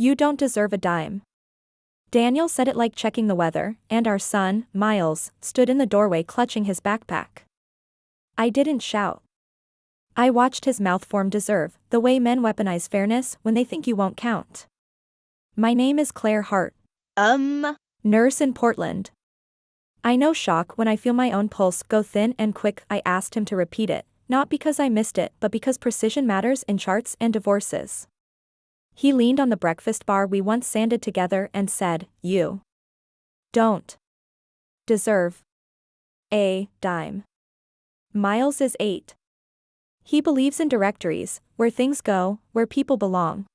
You don't deserve a dime. Daniel said it like checking the weather, and our son, Miles, stood in the doorway clutching his backpack. I didn't shout. I watched his mouth form deserve, the way men weaponize fairness when they think you won't count. My name is Claire Hart. Nurse in Portland. I know shock when I feel my own pulse go thin and quick. I asked him to repeat it, not because I missed it but because precision matters in charts and divorces. He leaned on the breakfast bar we once sanded together and said, "You don't deserve a dime." Miles is 8. He believes in directories, where things go, where people belong.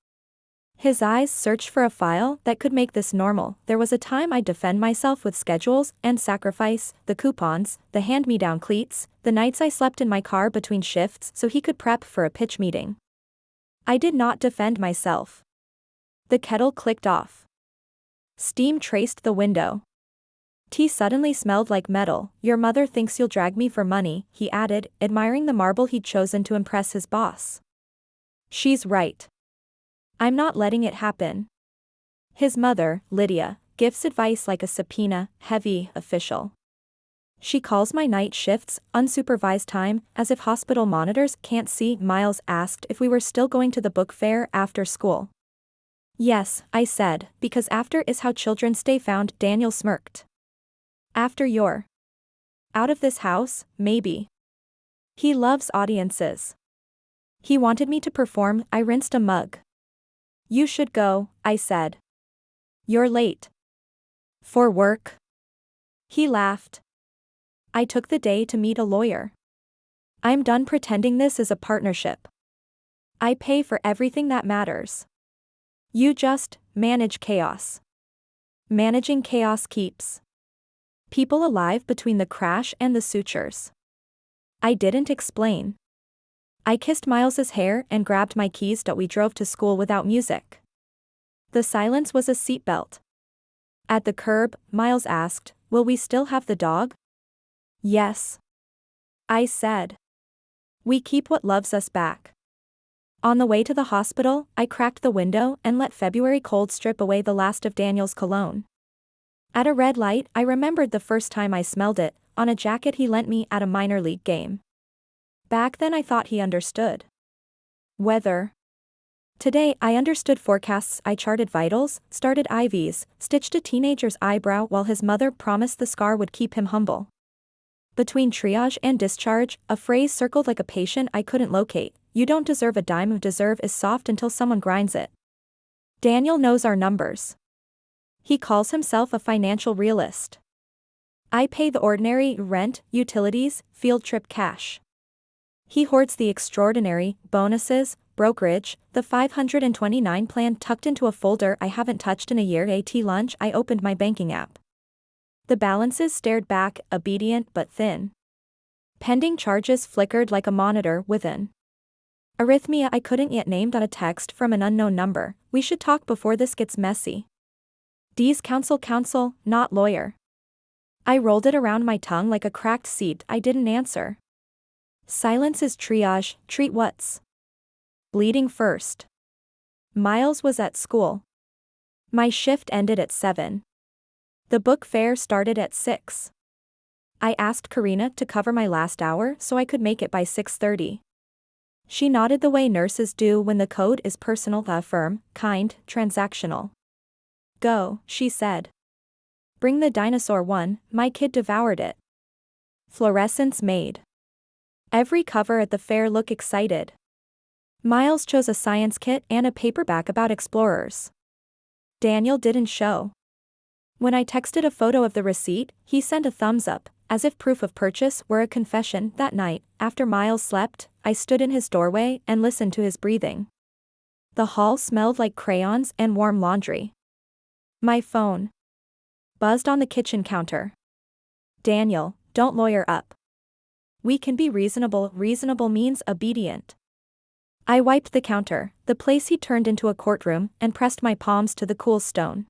His eyes searched for a file that could make this normal. There was a time I'd defend myself with schedules and sacrifice, the coupons, the hand-me-down cleats, the nights I slept in my car between shifts so he could prep for a pitch meeting. I did not defend myself. The kettle clicked off. Steam traced the window. Tea suddenly smelled like metal. Your mother thinks you'll drag me for money, he added, admiring the marble he'd chosen to impress his boss. She's right. I'm not letting it happen. His mother, Lydia, gives advice like a subpoena, heavy, official. She calls my night shifts, unsupervised time, as if hospital monitors can't see. Miles asked if we were still going to the book fair after school. Yes, I said, because after is how children stay found. Daniel smirked. After you're out of this house, maybe. He loves audiences. He wanted me to perform. I rinsed a mug. You should go, I said. You're late. For work? He laughed. I took the day to meet a lawyer. I'm done pretending this is a partnership. I pay for everything that matters. You just manage chaos. Managing chaos keeps people alive between the crash and the sutures. I didn't explain. I kissed Miles's hair and grabbed my keys. We drove to school without music. The silence was a seatbelt. At the curb, Miles asked, "Will we still have the dog?" Yes. I said. We keep what loves us back. On the way to the hospital, I cracked the window and let February cold strip away the last of Daniel's cologne. At a red light, I remembered the first time I smelled it, on a jacket he lent me at a minor league game. Back then I thought he understood weather. Today I understood forecasts. I charted vitals, started IVs, stitched a teenager's eyebrow while his mother promised the scar would keep him humble. Between triage and discharge, a phrase circled like a patient I couldn't locate. You don't deserve a dime. Deserve is soft until someone grinds it. Daniel knows our numbers. He calls himself a financial realist. I pay the ordinary: rent, utilities, field trip cash. He hoards the extraordinary: bonuses, brokerage, the 529 plan tucked into a folder I haven't touched in a year. At lunch I opened my banking app. The balances stared back, obedient but thin. Pending charges flickered like a monitor with an arrhythmia I couldn't yet name. A text from an unknown number: "We should talk before this gets messy." D's counsel, not lawyer. I rolled it around my tongue like a cracked seed. I didn't answer. Silence is triage. Treat what's bleeding first. Miles was at school. My shift ended at 7. The book fair started at 6. I asked Karina to cover my last hour so I could make it by 6:30. She nodded the way nurses do when the code is personal, firm, kind, transactional. Go, she said. Bring the dinosaur one. My kid devoured it. Fluorescence made every cover at the fair look excited. Miles chose a science kit and a paperback about explorers. Daniel didn't show. When I texted a photo of the receipt, he sent a thumbs up, as if proof of purchase were a confession. That night, after Miles slept, I stood in his doorway and listened to his breathing. The hall smelled like crayons and warm laundry. My phone buzzed on the kitchen counter. Daniel, don't lawyer up. We can be reasonable. Reasonable means obedient. I wiped the counter, the place he turned into a courtroom, and pressed my palms to the cool stone.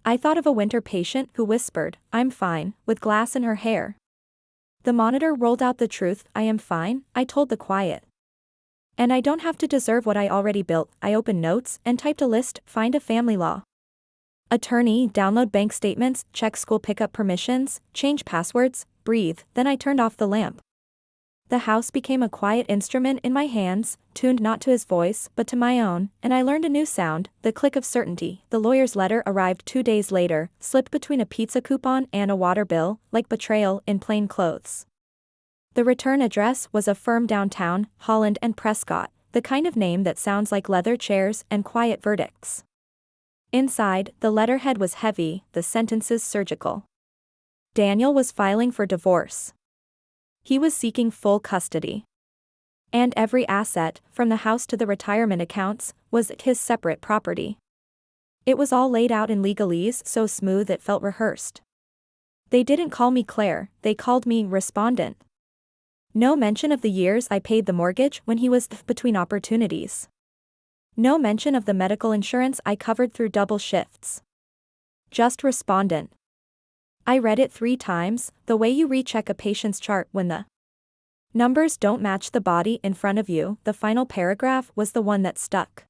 I thought of a winter patient who whispered, "I'm fine," with glass in her hair. The monitor rolled out the truth. I am fine, I told the quiet And I don't have to deserve what I already built. I opened notes and typed a list, find a family law attorney, download bank statements, check school pickup permissions, change passwords, breathe, then I turned off the lamp. The house became a quiet instrument in my hands, tuned not to his voice but to my own, and I learned a new sound, the click of certainty. The lawyer's letter arrived 2 days later, slipped between a pizza coupon and a water bill, like betrayal in plain clothes. The return address was a firm downtown, Holland and Prescott, the kind of name that sounds like leather chairs and quiet verdicts. Inside, the letterhead was heavy, the sentences surgical. Daniel was filing for divorce. He was seeking full custody. And every asset, from the house to the retirement accounts, was his separate property. It was all laid out in legalese, so smooth it felt rehearsed. They didn't call me Claire, they called me respondent. No mention of the years I paid the mortgage when he was between opportunities. No mention of the medical insurance I covered through double shifts. Just respondent. I read it 3 times, the way you recheck a patient's chart when the numbers don't match the body in front of you. The final paragraph was the one that stuck.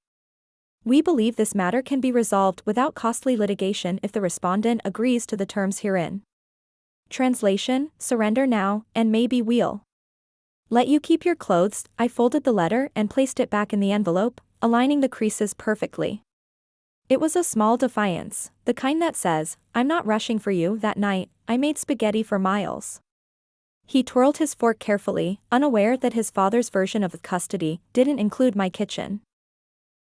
We believe this matter can be resolved without costly litigation if the respondent agrees to the terms herein. Translation, surrender now, and maybe we'll let you keep your clothes. I folded the letter and placed it back in the envelope, aligning the creases perfectly. It was a small defiance, the kind that says, I'm not rushing for you. That night, I made spaghetti for Miles. He twirled his fork carefully, unaware that his father's version of custody didn't include my kitchen.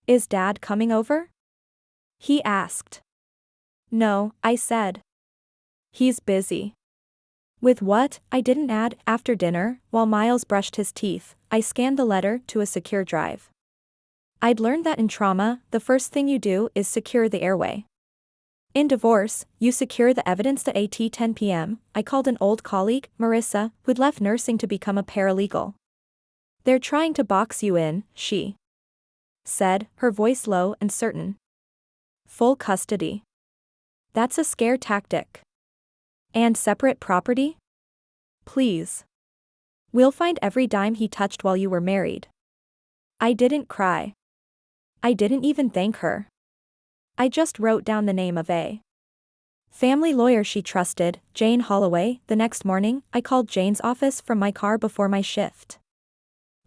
Is Dad coming over? He asked. No, I said. He's busy. With what? I didn't add. After dinner, while Miles brushed his teeth, I scanned the letter to a secure drive. I'd learned that in trauma, the first thing you do is secure the airway. In divorce, you secure the evidence. At 10 p.m., I called an old colleague, Marissa, who'd left nursing to become a paralegal. They're trying to box you in, she said, her voice low and certain. Full custody. That's a scare tactic. And separate property? Please. We'll find every dime he touched while you were married. I didn't cry. I didn't even thank her. I just wrote down the name of a family lawyer she trusted, Jane Holloway. The next morning, I called Jane's office from my car before my shift.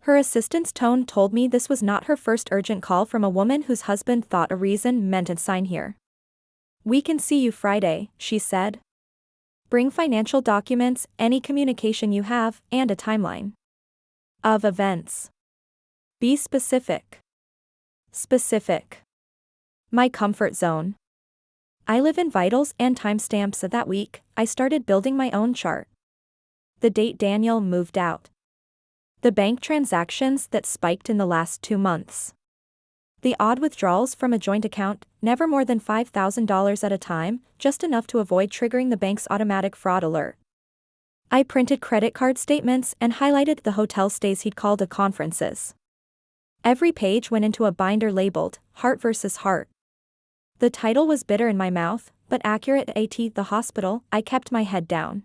Her assistant's tone told me this was not her first urgent call from a woman whose husband thought a reason meant a sign here. We can see you Friday, she said. Bring financial documents, any communication you have, and a timeline of events. Be specific. Specific. My comfort zone. I live in vitals and timestamps. That week, I started building my own chart. The date Daniel moved out. The bank transactions that spiked in the last 2 months. The odd withdrawals from a joint account, never more than $5,000 at a time, just enough to avoid triggering the bank's automatic fraud alert. I printed credit card statements and highlighted the hotel stays he'd called to conferences. Every page went into a binder labeled, Heart versus Heart. The title was bitter in my mouth, but accurate. At the hospital, I kept my head down.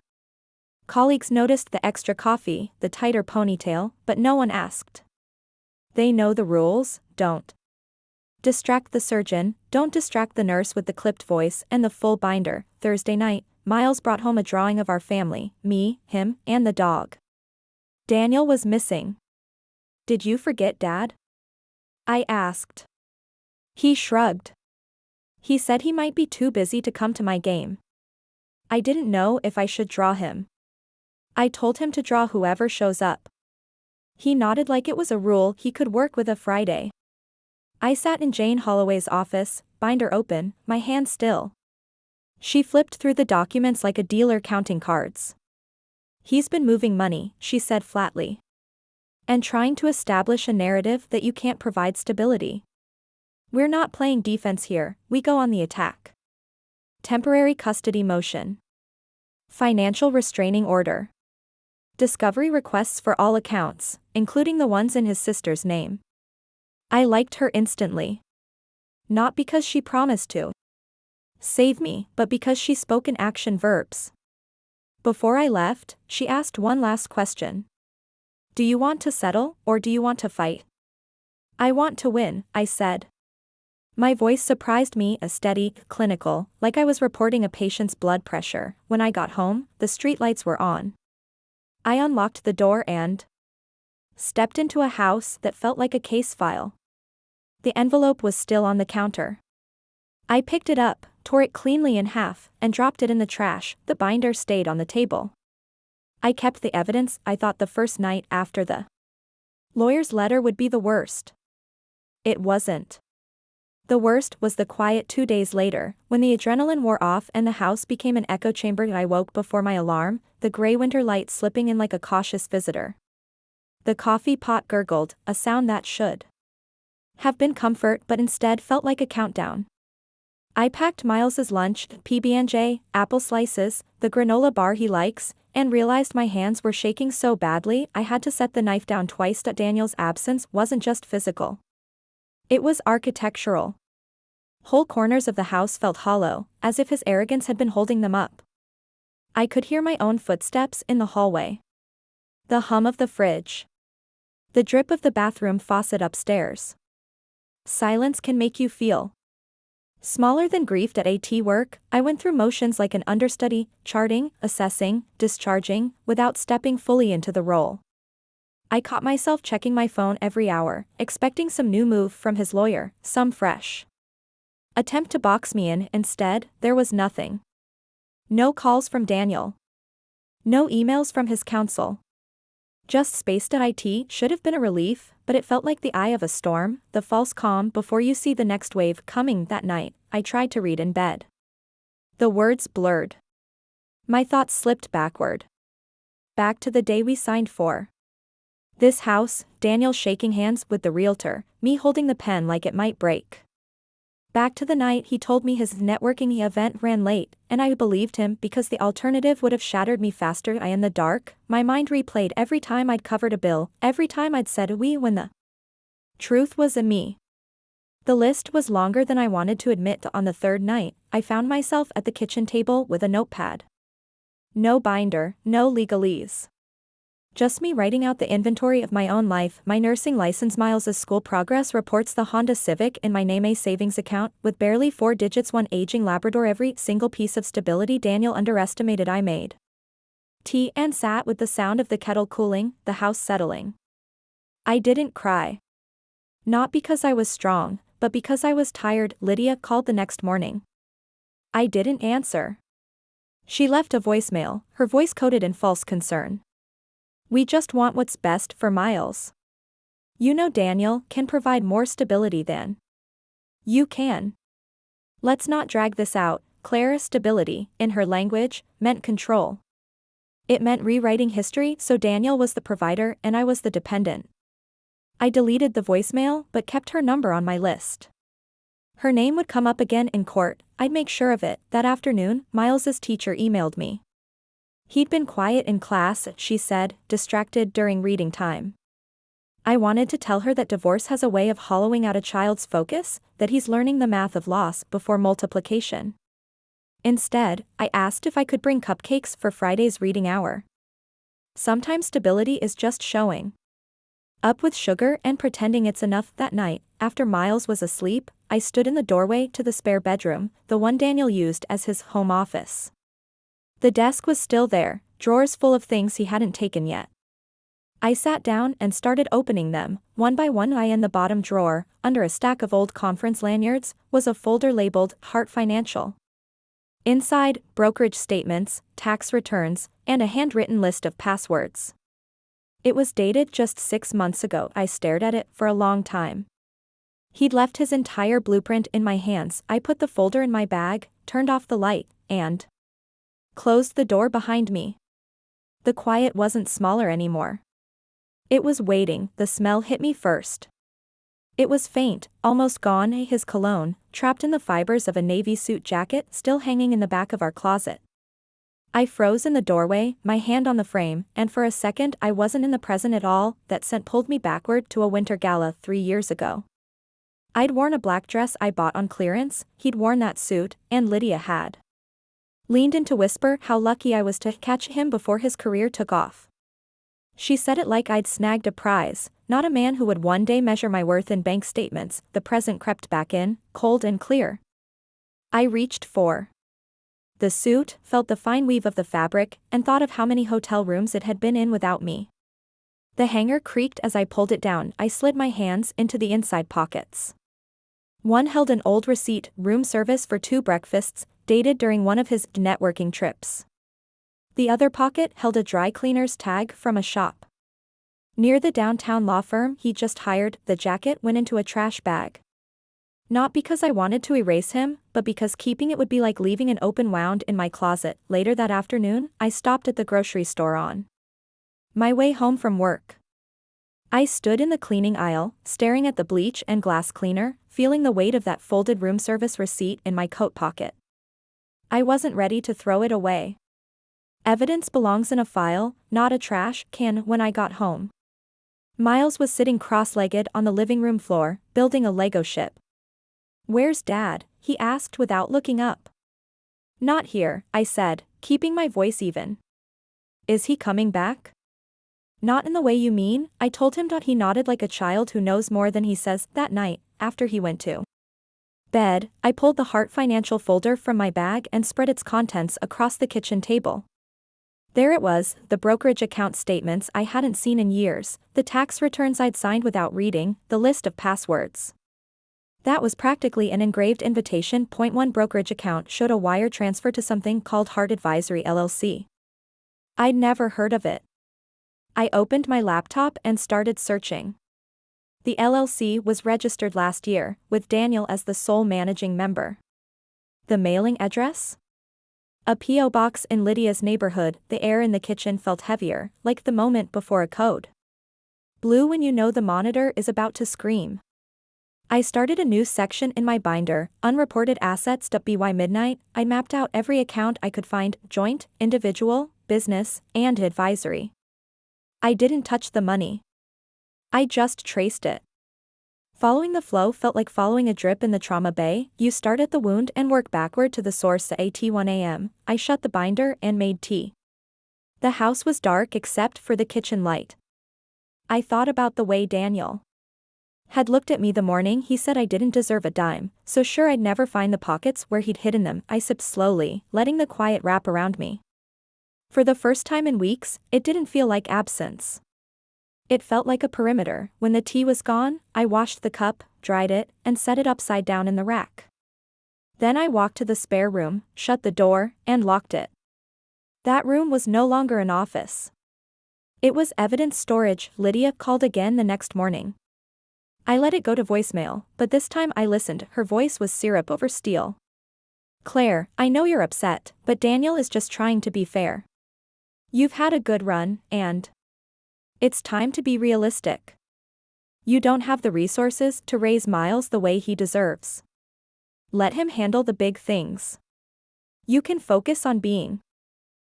Colleagues noticed the extra coffee, the tighter ponytail, but no one asked. They know the rules. Don't distract the surgeon, don't distract the nurse with the clipped voice and the full binder. Thursday night, Miles brought home a drawing of our family, me, him, and the dog. Daniel was missing. Did you forget, Dad? I asked. He shrugged. He said he might be too busy to come to my game. I didn't know if I should draw him. I told him to draw whoever shows up. He nodded like it was a rule he could work with. A Friday, I sat in Jane Holloway's office, binder open, my hand still. She flipped through the documents like a dealer counting cards. He's been moving money, she said flatly. And trying to establish a narrative that you can't provide stability. We're not playing defense here, we go on the attack. Temporary custody motion. Financial restraining order. Discovery requests for all accounts, including the ones in his sister's name. I liked her instantly. Not because she promised to save me, but because she spoke in action verbs. Before I left, she asked one last question. Do you want to settle, or do you want to fight? I want to win, I said. My voice surprised me, a steady, clinical, like I was reporting a patient's blood pressure. When I got home, the streetlights were on. I unlocked the door and stepped into a house that felt like a case file. The envelope was still on the counter. I picked it up, tore it cleanly in half, and dropped it in the trash. The binder stayed on the table. I kept the evidence. I thought the first night after the lawyer's letter would be the worst. It wasn't. The worst was the quiet 2 days later, when the adrenaline wore off and the house became an echo chamber. I woke before my alarm, the gray winter light slipping in like a cautious visitor. The coffee pot gurgled, a sound that should have been comfort but instead felt like a countdown. I packed Miles's lunch, PB&J, apple slices, the granola bar he likes, and realized my hands were shaking so badly I had to set the knife down twice. Daniel's absence wasn't just physical. It was architectural. Whole corners of the house felt hollow, as if his arrogance had been holding them up. I could hear my own footsteps in the hallway. The hum of the fridge. The drip of the bathroom faucet upstairs. Silence can make you feel smaller than grief. At AT work, I went through motions like an understudy, charting, assessing, discharging, without stepping fully into the role. I caught myself checking my phone every hour, expecting some new move from his lawyer, some fresh attempt to box me in. Instead, there was nothing. No calls from Daniel. No emails from his counsel. Just space. It should have been a relief, but it felt like the eye of a storm, the false calm before you see the next wave coming. That night, I tried to read in bed. The words blurred. My thoughts slipped backward. Back to the day we signed for this house, Daniel shaking hands with the realtor, me holding the pen like it might break. Back to the night he told me his networking event ran late, and I believed him because the alternative would have shattered me faster. In the dark, my mind replayed every time I'd covered a bill, every time I'd said we when the truth was in me. The list was longer than I wanted to admit. On the third night, I found myself at the kitchen table with a notepad. No binder, no legalese. Just me writing out the inventory of my own life, my nursing license, Miles's school progress reports, the Honda Civic in my name, a savings account with barely 4 digits, one aging Labrador, every single piece of stability Daniel underestimated I made. Tea and sat with the sound of the kettle cooling, the house settling. I didn't cry. Not because I was strong, but because I was tired. Lydia called the next morning. I didn't answer. She left a voicemail, her voice coated in false concern. We just want what's best for Miles. You know Daniel can provide more stability than you can. Let's not drag this out. Claire, stability, in her language, meant control. It meant rewriting history, so Daniel was the provider and I was the dependent. I deleted the voicemail but kept her number on my list. Her name would come up again in court, I'd make sure of it. That afternoon, Miles's teacher emailed me. He'd been quiet in class, she said, distracted during reading time. I wanted to tell her that divorce has a way of hollowing out a child's focus, that he's learning the math of loss before multiplication. Instead, I asked if I could bring cupcakes for Friday's reading hour. Sometimes stability is just showing up with sugar and pretending it's enough. That night, after Miles was asleep, I stood in the doorway to the spare bedroom, the one Daniel used as his home office. The desk was still there, drawers full of things he hadn't taken yet. I sat down and started opening them, one by one. In the bottom drawer, under a stack of old conference lanyards, was a folder labeled Hart Financial. Inside, brokerage statements, tax returns, and a handwritten list of passwords. It was dated just 6 months ago. I stared at it for a long time. He'd left his entire blueprint in my hands. I put the folder in my bag, turned off the light, and closed the door behind me. The quiet wasn't smaller anymore. It was waiting. The smell hit me first. It was faint, almost gone. His cologne, trapped in the fibers of a navy suit jacket, still hanging in the back of our closet. I froze in the doorway, my hand on the frame, and for a second I wasn't in the present at all. That scent pulled me backward to a winter gala 3 years ago. I'd worn a black dress I bought on clearance, he'd worn that suit, and Lydia had leaned in to whisper how lucky I was to catch him before his career took off. She said it like I'd snagged a prize, not a man who would one day measure my worth in bank statements. The present crept back in, cold and clear. I reached for the suit, felt the fine weave of the fabric, and thought of how many hotel rooms it had been in without me. The hanger creaked as I pulled it down. I slid my hands into the inside pockets. One held an old receipt, room service for 2 breakfasts, dated during one of his networking trips. The other pocket held a dry cleaner's tag from a shop near the downtown law firm he just hired. The jacket went into a trash bag. Not because I wanted to erase him, but because keeping it would be like leaving an open wound in my closet. Later that afternoon, I stopped at the grocery store on my way home from work. I stood in the cleaning aisle, staring at the bleach and glass cleaner, feeling the weight of that folded room service receipt in my coat pocket. I wasn't ready to throw it away. Evidence belongs in a file, not a trash can. When I got home, Miles was sitting cross-legged on the living room floor, building a Lego ship. "Where's Dad?" he asked without looking up. "Not here," I said, keeping my voice even. "Is he coming back?" "Not in the way you mean," I told him. He nodded like a child who knows more than he says. That night, after he went to bed, I pulled the Hart Financial folder from my bag and spread its contents across the kitchen table. There it was, the brokerage account statements I hadn't seen in years, the tax returns I'd signed without reading, the list of passwords. That was practically an engraved invitation. Point 1 brokerage account showed a wire transfer to something called Hart Advisory LLC. I'd never heard of it. I opened my laptop and started searching. The LLC was registered last year, with Daniel as the sole managing member. The mailing address? A P.O. box in Lydia's neighborhood. The air in the kitchen felt heavier, like the moment before a code blue when you know the monitor is about to scream. I started a new section in my binder, unreported assets. By midnight, I mapped out every account I could find, joint, individual, business, and advisory. I didn't touch the money. I just traced it. Following the flow felt like following a drip in the trauma bay. You start at the wound and work backward to the source. At 1 a.m., I shut the binder and made tea. The house was dark except for the kitchen light. I thought about the way Daniel had looked at me the morning he said I didn't deserve a dime, so sure I'd never find the pockets where he'd hidden them. I sipped slowly, letting the quiet wrap around me. For the first time in weeks, it didn't feel like absence. It felt like a perimeter. When the tea was gone, I washed the cup, dried it, and set it upside down in the rack. Then I walked to the spare room, shut the door, and locked it. That room was no longer an office. It was evidence storage. Lydia called again the next morning. I let it go to voicemail, but this time I listened. Her voice was syrup over steel. "Claire, I know you're upset, but Daniel is just trying to be fair. You've had a good run, and it's time to be realistic. You don't have the resources to raise Miles the way he deserves. Let him handle the big things. You can focus on being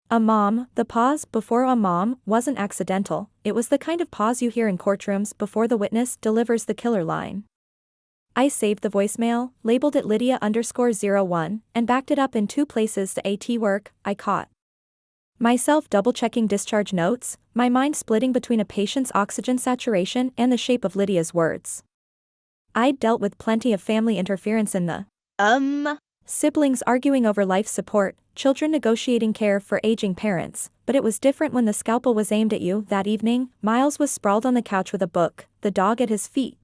a mom." The pause before "a mom" wasn't accidental, it was the kind of pause you hear in courtrooms before the witness delivers the killer line. I saved the voicemail, labeled it Lydia_01, and backed it up in 2 places. The AT work, I caught myself double-checking discharge notes, my mind splitting between a patient's oxygen saturation and the shape of Lydia's words. I'd dealt with plenty of family interference in the siblings arguing over life support, children negotiating care for aging parents, but it was different when the scalpel was aimed at you. That evening, Miles was sprawled on the couch with a book, the dog at his feet.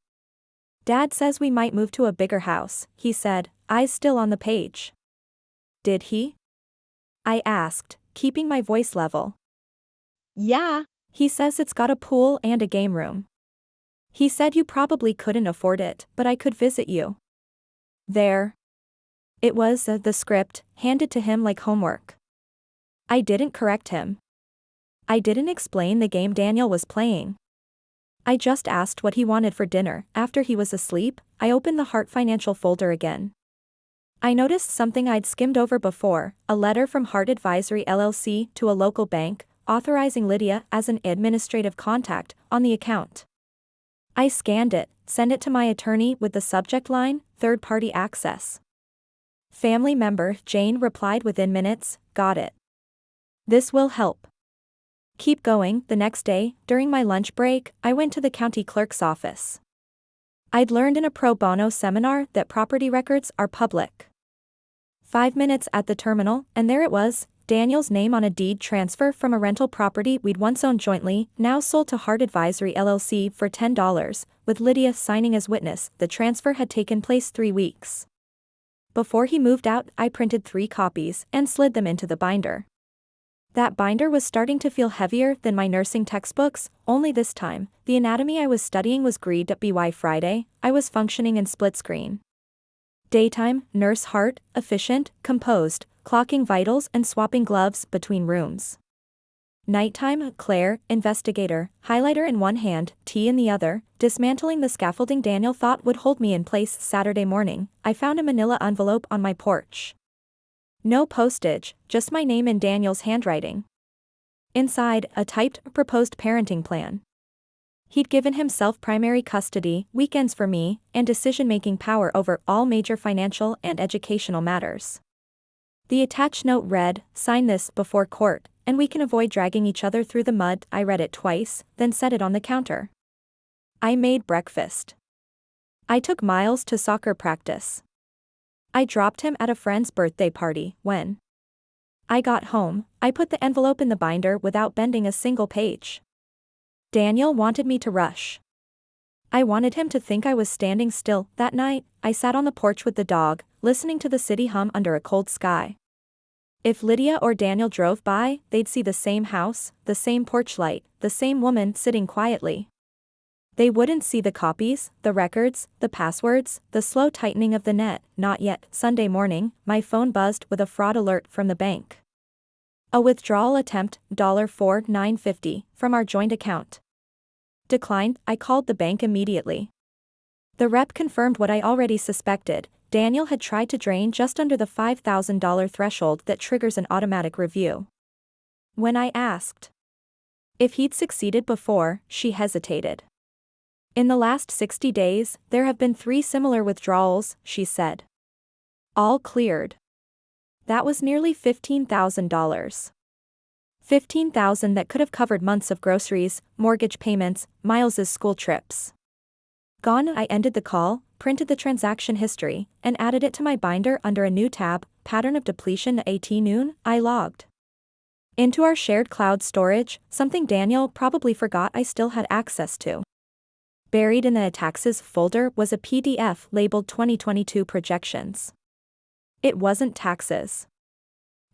"Dad says we might move to a bigger house," he said, eyes still on the page. "Did he?" I asked, keeping my voice level. "Yeah, "He says it's got a pool and a game room. He said you probably couldn't afford it, but I could visit you there." It was the script, handed to him like homework. I didn't correct him. I didn't explain the game Daniel was playing. I just asked what he wanted for dinner. After he was asleep, I opened the Hart Financial folder again. I noticed something I'd skimmed over before, a letter from Hart Advisory LLC to a local bank, authorizing Lydia as an administrative contact on the account. I scanned it, sent it to my attorney with the subject line, "Third-party access." Family member Jane replied within minutes, "Got it. This will help." Keep going. The next day, during my lunch break, I went to the county clerk's office. I'd learned in a pro bono seminar that property records are public. 5 minutes at the terminal, and there it was, Daniel's name on a deed transfer from a rental property we'd once owned jointly, now sold to Hart Advisory LLC for $10, with Lydia signing as witness. The transfer had taken place 3 weeks. Before he moved out, I printed 3 copies and slid them into the binder. That binder was starting to feel heavier than my nursing textbooks, only this time, the anatomy I was studying was greed. By Friday, I was functioning in split screen. Daytime, Nurse Hart, efficient, composed, clocking vitals and swapping gloves between rooms. Nighttime, Claire, investigator, highlighter in one hand, tea in the other, dismantling the scaffolding Daniel thought would hold me in place. Saturday morning, I found a manila envelope on my porch. No postage, just my name in Daniel's handwriting. Inside, a typed, proposed parenting plan. He'd given himself primary custody, weekends for me, and decision-making power over all major financial and educational matters. The attached note read, "Sign this before court, and we can avoid dragging each other through the mud." I read it twice, then set it on the counter. I made breakfast. I took Miles to soccer practice. I dropped him at a friend's birthday party. When I got home, I put the envelope in the binder without bending a single page. Daniel wanted me to rush. I wanted him to think I was standing still. That night, I sat on the porch with the dog, listening to the city hum under a cold sky. If Lydia or Daniel drove by, they'd see the same house, the same porch light, the same woman sitting quietly. They wouldn't see the copies, the records, the passwords, the slow tightening of the net. Not yet. Sunday morning, my phone buzzed with a fraud alert from the bank. A withdrawal attempt, $4,950, from our joint account. Declined. I called the bank immediately. The rep confirmed what I already suspected. Daniel had tried to drain just under the $5,000 threshold that triggers an automatic review. When I asked if he'd succeeded before, she hesitated. In the last 60 days, there have been 3 similar withdrawals, she said. All cleared. That was nearly $15,000. $15,000 that could have covered months of groceries, mortgage payments, Miles's school trips. Gone. I ended the call, printed the transaction history, and added it to my binder under a new tab, pattern of depletion. At noon, I logged into our shared cloud storage, something Daniel probably forgot I still had access to. Buried in the taxes folder was a PDF labeled 2022 projections. It wasn't taxes.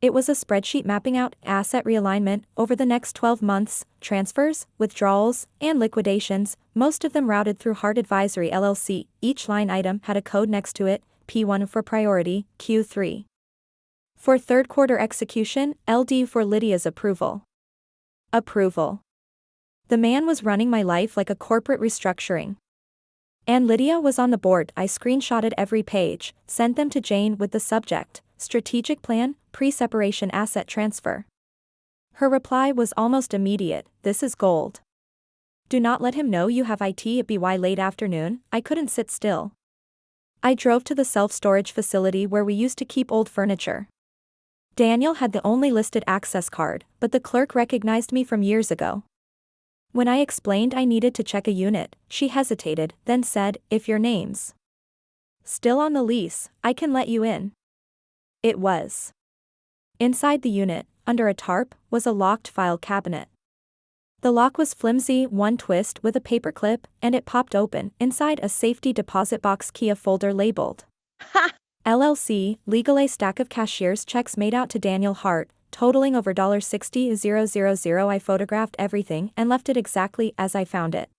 It was a spreadsheet mapping out asset realignment over the next 12 months, transfers, withdrawals, and liquidations, most of them routed through Hart Advisory LLC. Each line item had a code next to it, P1 for priority, Q3 for third quarter execution, LD for Lydia's approval. Approval. The man was running my life like a corporate restructuring. And Lydia was on the board. I screenshotted every page, sent them to Jane with the subject, strategic plan, pre-separation asset transfer. Her reply was almost immediate, "This is gold. Do not let him know you have it." By late afternoon, I couldn't sit still. I drove to the self-storage facility where we used to keep old furniture. Daniel had the only listed access card, but the clerk recognized me from years ago. When I explained I needed to check a unit, she hesitated, then said, "If your name's still on the lease, I can let you in." It was. Inside the unit, under a tarp, was a locked file cabinet. The lock was flimsy, one twist with a paperclip, and it popped open. Inside a safety deposit box, key, a folder labeled Ha! LLC, legal, a stack of cashier's checks made out to Daniel Hart, totaling over $60,000. I photographed everything and left it exactly as I found it.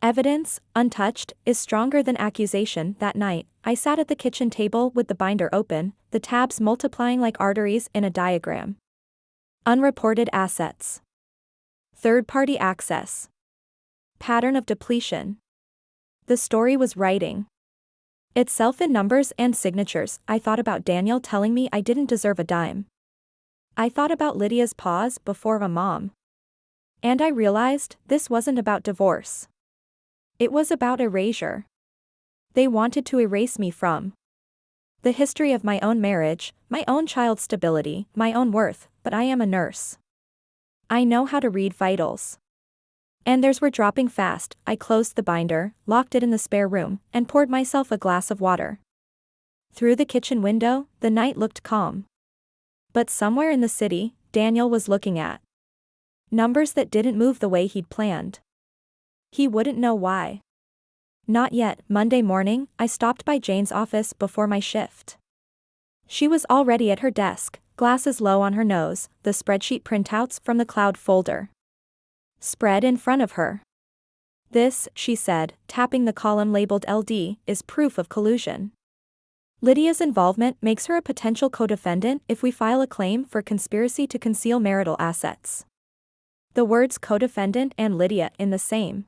Evidence, untouched, is stronger than accusation. That night, I sat at the kitchen table with the binder open, the tabs multiplying like arteries in a diagram. Unreported assets. Third-party access. Pattern of depletion. The story was writing itself in numbers and signatures. I thought about Daniel telling me I didn't deserve a dime. I thought about Lydia's pause before a mom. And I realized this wasn't about divorce. It was about erasure. They wanted to erase me from the history of my own marriage, my own child's stability, my own worth, but I am a nurse. I know how to read vitals. And theirs were dropping fast. I closed the binder, locked it in the spare room, and poured myself a glass of water. Through the kitchen window, the night looked calm. But somewhere in the city, Daniel was looking at numbers that didn't move the way he'd planned. He wouldn't know why. Not yet. Monday morning, I stopped by Jane's office before my shift. She was already at her desk, glasses low on her nose, the spreadsheet printouts from the cloud folder spread in front of her. "This," she said, tapping the column labeled LD, "is proof of collusion. Lydia's involvement makes her a potential co-defendant if we file a claim for conspiracy to conceal marital assets." The words co-defendant and Lydia in the same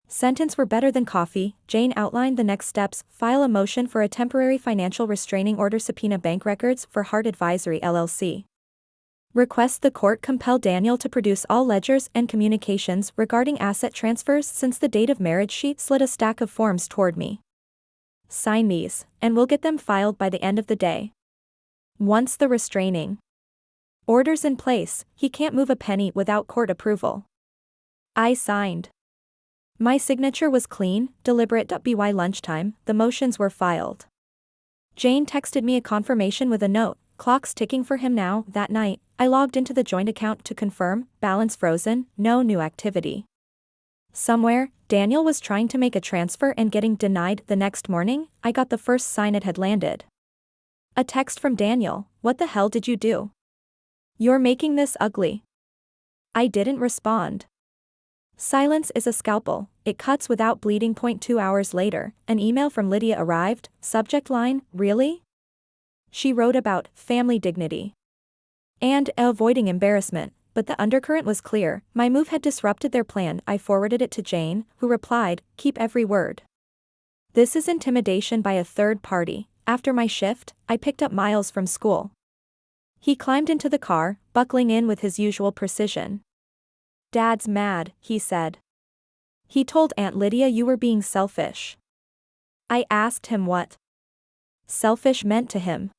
sentence were better than coffee. Jane outlined the next steps: file a motion for a temporary financial restraining order, subpoena bank records for Hart Advisory LLC. Request the court compel Daniel to produce all ledgers and communications regarding asset transfers since the date of marriage. She slid a stack of forms toward me. "Sign these, and we'll get them filed by the end of the day. Once the restraining order's in place, he can't move a penny without court approval." I signed. My signature was clean, deliberate. By lunchtime, the motions were filed. Jane texted me a confirmation with a note, "Clock's ticking for him now." That night, I logged into the joint account to confirm, balance frozen, no new activity. Somewhere, Daniel was trying to make a transfer and getting denied. The next morning, I got the first sign it had landed. A text from Daniel: "What the hell did you do? You're making this ugly." I didn't respond. Silence is a scalpel, it cuts without bleeding. 2 hours later, an email from Lydia arrived, subject line: "Really?" She wrote about family dignity and avoiding embarrassment, but the undercurrent was clear. My move had disrupted their plan. I forwarded it to Jane, who replied, "Keep every word. This is intimidation by a third party." After my shift, I picked up Miles from school. He climbed into the car, buckling in with his usual precision. "Dad's mad," he said. "He told Aunt Lydia you were being selfish." I asked him what selfish meant to him.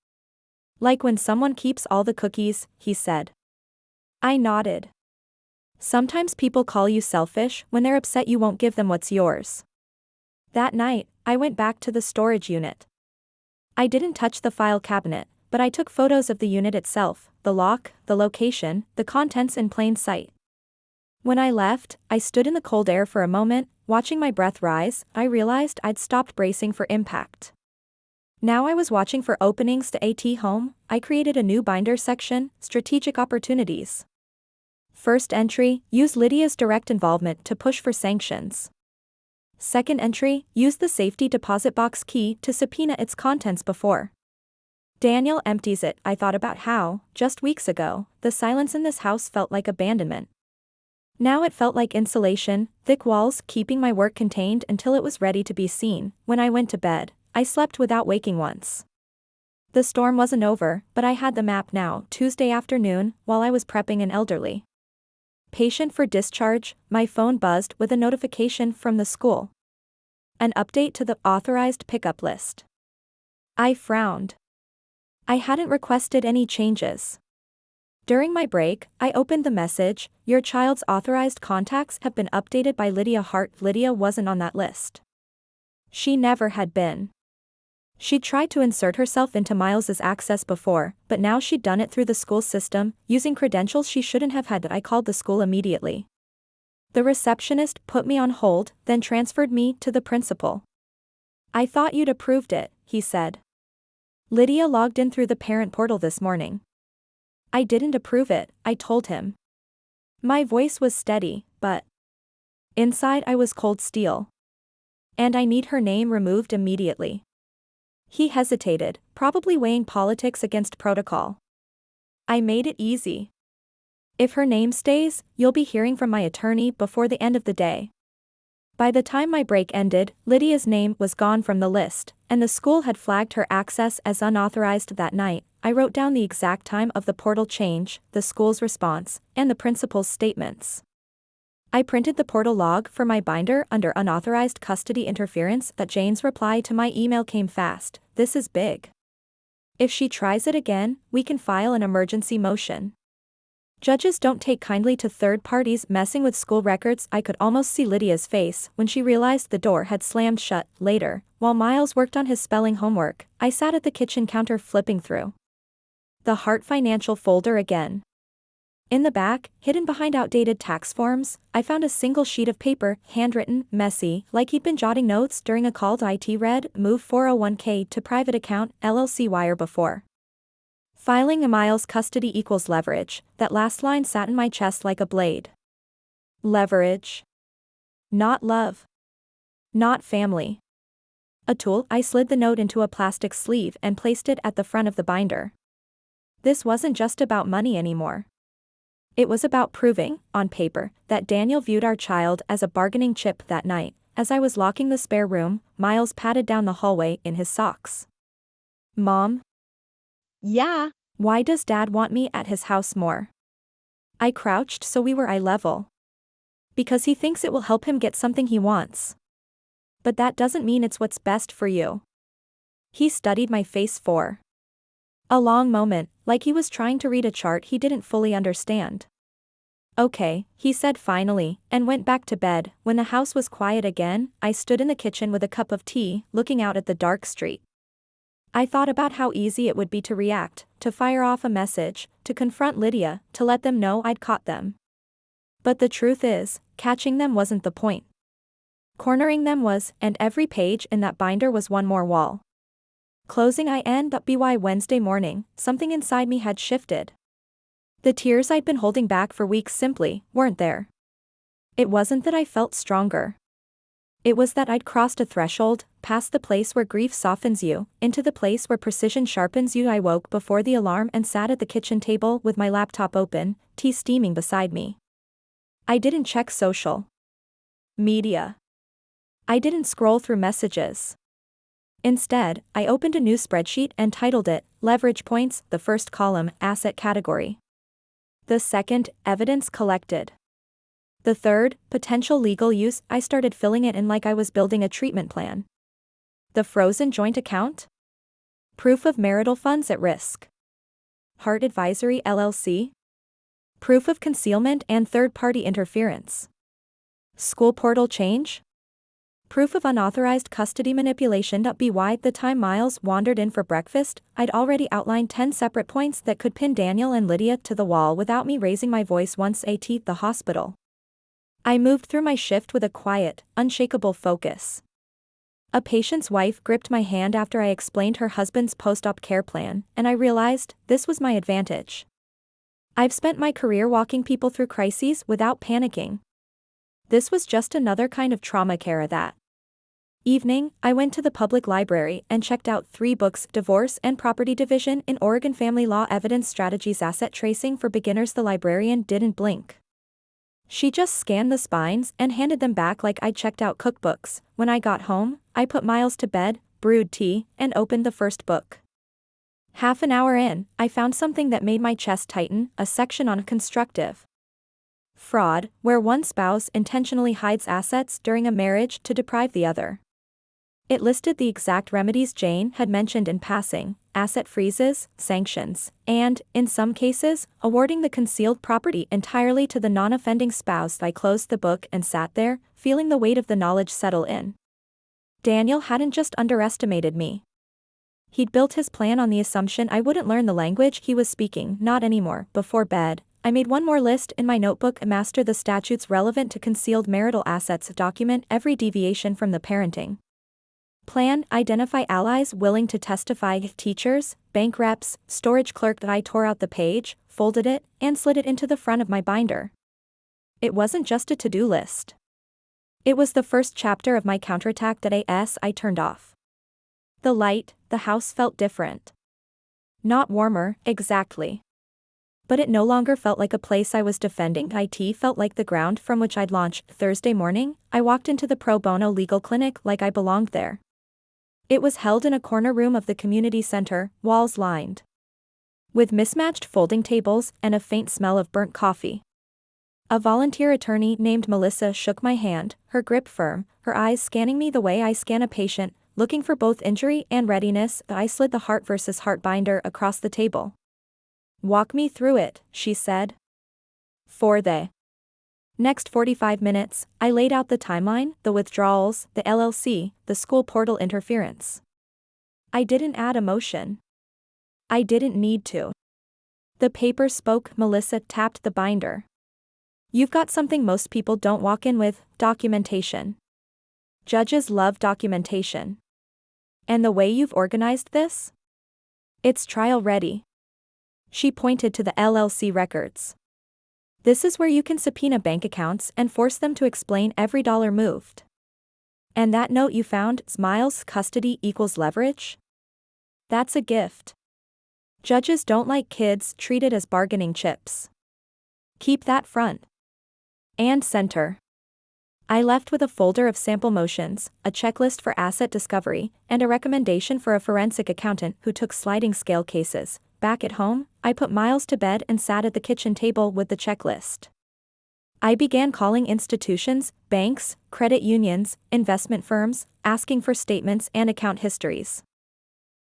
"Like when someone keeps all the cookies," he said. I nodded. "Sometimes people call you selfish when they're upset you won't give them what's yours." That night, I went back to the storage unit. I didn't touch the file cabinet, but I took photos of the unit itself, the lock, the location, the contents in plain sight. When I left, I stood in the cold air for a moment, watching my breath rise. I realized I'd stopped bracing for impact. Now I was watching for openings to AT home. I created a new binder section, strategic opportunities. First entry, use Lydia's direct involvement to push for sanctions. Second entry, use the safety deposit box key to subpoena its contents before Daniel empties it. I thought about how, just weeks ago, the silence in this house felt like abandonment. Now it felt like insulation, thick walls keeping my work contained until it was ready to be seen. When I went to bed, I slept without waking once. The storm wasn't over, but I had the map now. Tuesday afternoon, while I was prepping an elderly patient for discharge, my phone buzzed with a notification from the school. An update to the authorized pickup list. I frowned. I hadn't requested any changes. During my break, I opened the message: "Your child's authorized contacts have been updated by Lydia Hart." Lydia wasn't on that list. She never had been. She'd tried to insert herself into Miles's access before, but now she'd done it through the school system, using credentials she shouldn't have had. I called the school immediately. The receptionist put me on hold, then transferred me to the principal. "I thought you'd approved it," he said. "Lydia logged in through the parent portal this morning." "I didn't approve it," I told him. My voice was steady, but inside I was cold steel. "And I need her name removed immediately." He hesitated, probably weighing politics against protocol. I made it easy. "If her name stays, you'll be hearing from my attorney before the end of the day." By the time my break ended, Lydia's name was gone from the list, and the school had flagged her access as unauthorized. That night, I wrote down the exact time of the portal change, the school's response, and the principal's statements. I printed the portal log for my binder under unauthorized custody interference. That Jane's reply to my email came fast: "This is big. If she tries it again, we can file an emergency motion." Judges don't take kindly to third parties messing with school records. I could almost see Lydia's face when she realized the door had slammed shut. Later, while Miles worked on his spelling homework, I sat at the kitchen counter flipping through the Hart Financial folder again. In the back, hidden behind outdated tax forms, I found a single sheet of paper, handwritten, messy, like he'd been jotting notes during a call to IT. Read, move 401k to private account, LLC wire before filing a Miles custody equals leverage. That last line sat in my chest like a blade. Leverage. Not love. Not family. A tool. I slid the note into a plastic sleeve and placed it at the front of the binder. This wasn't just about money anymore. It was about proving, on paper, that Daniel viewed our child as a bargaining chip. That night, as I was locking the spare room, Miles padded down the hallway in his socks. Mom? Yeah. Why does Dad want me at his house more? I crouched so we were eye level. Because he thinks it will help him get something he wants. But that doesn't mean it's what's best for you. He studied my face for a long moment, like he was trying to read a chart he didn't fully understand. Okay, he said finally, and went back to bed. When the house was quiet again, I stood in the kitchen with a cup of tea, looking out at the dark street. I thought about how easy it would be to react, to fire off a message, to confront Lydia, to let them know I'd caught them. But the truth is, catching them wasn't the point. Cornering them was, and every page in that binder was one more wall. Closing by Wednesday morning, something inside me had shifted. The tears I'd been holding back for weeks simply weren't there. It wasn't that I felt stronger. It was that I'd crossed a threshold, past the place where grief softens you, into the place where precision sharpens you. I woke before the alarm and sat at the kitchen table with my laptop open, tea steaming beside me. I didn't check social media. I didn't scroll through messages. Instead, I opened a new spreadsheet and titled it, Leverage Points. The first column, Asset Category. The second, Evidence Collected. The third, Potential Legal Use. I started filling it in like I was building a treatment plan. The frozen joint account? Proof of marital funds at risk. Hart Advisory LLC? Proof of concealment and third-party interference. School portal change? Proof of unauthorized custody manipulation. By the time Miles wandered in for breakfast, I'd already outlined 10 separate points that could pin Daniel and Lydia to the wall without me raising my voice once at the hospital. I moved through my shift with a quiet, unshakable focus. A patient's wife gripped my hand after I explained her husband's post-op care plan, and I realized this was my advantage. I've spent my career walking people through crises without panicking. This was just another kind of trauma care. That evening, I went to the public library and checked out 3 books: Divorce and Property Division in Oregon Family Law, Evidence Strategies, Asset Tracing for Beginners. The librarian didn't blink. She just scanned the spines and handed them back like I'd checked out cookbooks. When I got home, I put Miles to bed, brewed tea, and opened the first book. Half an hour in, I found something that made my chest tighten, a section on constructive fraud, where one spouse intentionally hides assets during a marriage to deprive the other. It listed the exact remedies Jane had mentioned in passing: asset freezes, sanctions, and, in some cases, awarding the concealed property entirely to the non-offending spouse. I closed the book and sat there, feeling the weight of the knowledge settle in. Daniel hadn't just underestimated me. He'd built his plan on the assumption I wouldn't learn the language he was speaking. Not anymore. Before bed, I made one more list in my notebook: master the statutes relevant to concealed marital assets, document every deviation from the parenting plan, identify allies willing to testify: teachers, bank reps, storage clerk. I tore out the page, folded it, and slid it into the front of my binder. It wasn't just a to-do list. It was the first chapter of my counterattack. I turned off the light. The house felt different. Not warmer, exactly. But it no longer felt like a place I was defending. It felt like the ground from which I'd launched. Thursday morning, I walked into the pro bono legal clinic like I belonged there. It was held in a corner room of the community center, walls lined with mismatched folding tables and a faint smell of burnt coffee. A volunteer attorney named Melissa shook my hand, her grip firm, her eyes scanning me the way I scan a patient, looking for both injury and readiness. I slid the Hart versus Hart binder across the table. Walk me through it, she said. For the next 45 minutes, I laid out the timeline, the withdrawals, the LLC, the school portal interference. I didn't add emotion. I didn't need to. The paper spoke. Melissa tapped the binder. You've got something most people don't walk in with, documentation. Judges love documentation. And the way you've organized this? It's trial ready. She pointed to the LLC records. This is where you can subpoena bank accounts and force them to explain every dollar moved. And that note you found, Miles' custody equals leverage? That's a gift. Judges don't like kids treated as bargaining chips. Keep that front and center. I left with a folder of sample motions, a checklist for asset discovery, and a recommendation for a forensic accountant who took sliding scale cases. Back at home, I put Miles to bed and sat at the kitchen table with the checklist. I began calling institutions, banks, credit unions, investment firms, asking for statements and account histories.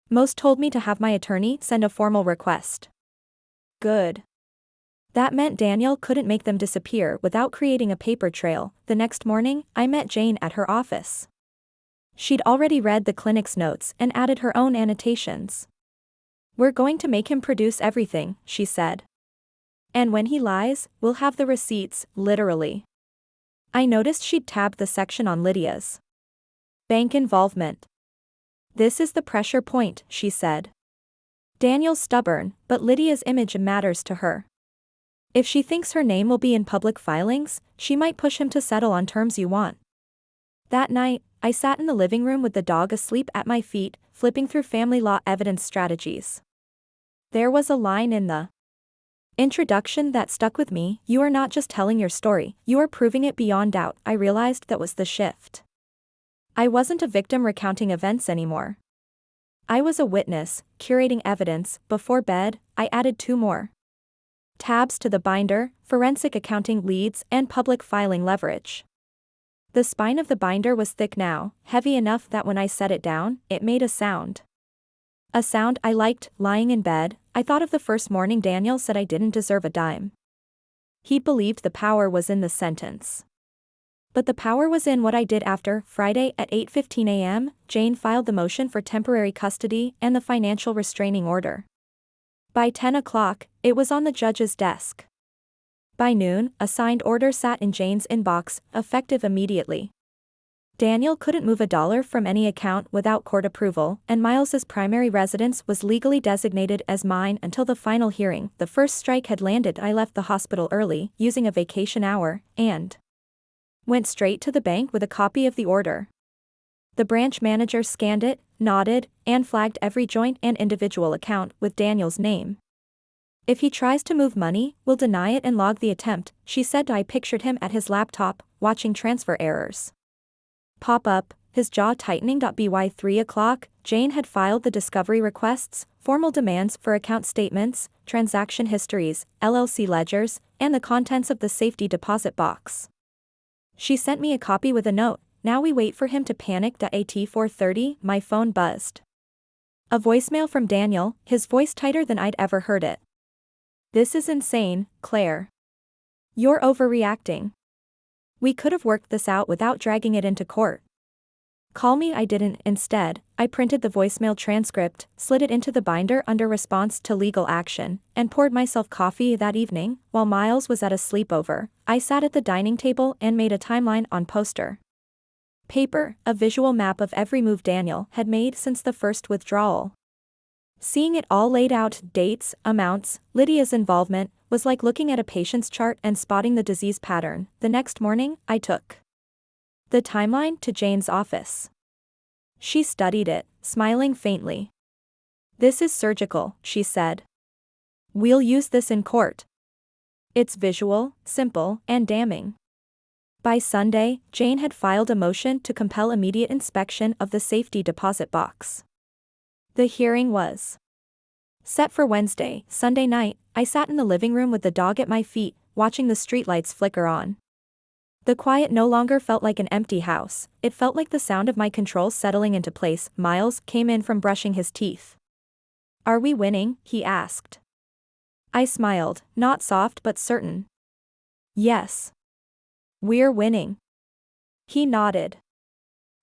Most told me to have my attorney send a formal request. Good. That meant Daniel couldn't make them disappear without creating a paper trail. The next morning, I met Jane at her office. She'd already read the clinic's notes and added her own annotations. We're going to make him produce everything, she said. And when he lies, we'll have the receipts, literally. I noticed she'd tabbed the section on Lydia's bank involvement. This is the pressure point, she said. Daniel's stubborn, but Lydia's image matters to her. If she thinks her name will be in public filings, she might push him to settle on terms you want. That night, I sat in the living room with the dog asleep at my feet, flipping through family law evidence strategies. There was a line in the introduction that stuck with me. You are not just telling your story, you are proving it beyond doubt. I realized that was the shift. I wasn't a victim recounting events anymore. I was a witness, curating evidence. Before bed, I added 2 more tabs to the binder: forensic accounting leads and public filing leverage. The spine of the binder was thick now, heavy enough that when I set it down, it made a sound. A sound I liked. Lying in bed, I thought of the first morning Daniel said I didn't deserve a dime. He believed the power was in the sentence. But the power was in what I did after. Friday at 8:15 a.m., Jane filed the motion for temporary custody and the financial restraining order. By 10 o'clock, it was on the judge's desk. By noon, a signed order sat in Jane's inbox, effective immediately. Daniel couldn't move $1 from any account without court approval, and Miles's primary residence was legally designated as mine until the final hearing. The first strike had landed. I left the hospital early, using a vacation hour, and went straight to the bank with a copy of the order. The branch manager scanned it, nodded, and flagged every joint and individual account with Daniel's name. If he tries to move money, we'll deny it and log the attempt, she said. I pictured him at his laptop, watching transfer errors pop up, his jaw tightening. By 3 o'clock, Jane had filed the discovery requests, formal demands for account statements, transaction histories, LLC ledgers, and the contents of the safety deposit box. She sent me a copy with a note: now we wait for him to panic. At 4:30, my phone buzzed. A voicemail from Daniel, his voice tighter than I'd ever heard it. This is insane, Claire. You're overreacting. We could have worked this out without dragging it into court. Call me. I didn't. Instead, I printed the voicemail transcript, slid it into the binder under response to legal action, and poured myself coffee. That evening, while Miles was at a sleepover, I sat at the dining table and made a timeline on poster paper, a visual map of every move Daniel had made since the first withdrawal. Seeing it all laid out, dates, amounts, Lydia's involvement, was like looking at a patient's chart and spotting the disease pattern. The next morning, I took the timeline to Jane's office. She studied it, smiling faintly. This is surgical, she said. We'll use this in court. It's visual, simple, and damning. By Sunday, Jane had filed a motion to compel immediate inspection of the safety deposit box. The hearing was set for Wednesday. Sunday night, I sat in the living room with the dog at my feet, watching the streetlights flicker on. The quiet no longer felt like an empty house, it felt like the sound of my controls settling into place. Miles came in from brushing his teeth. Are we winning? He asked. I smiled, not soft but certain. Yes. We're winning. He nodded.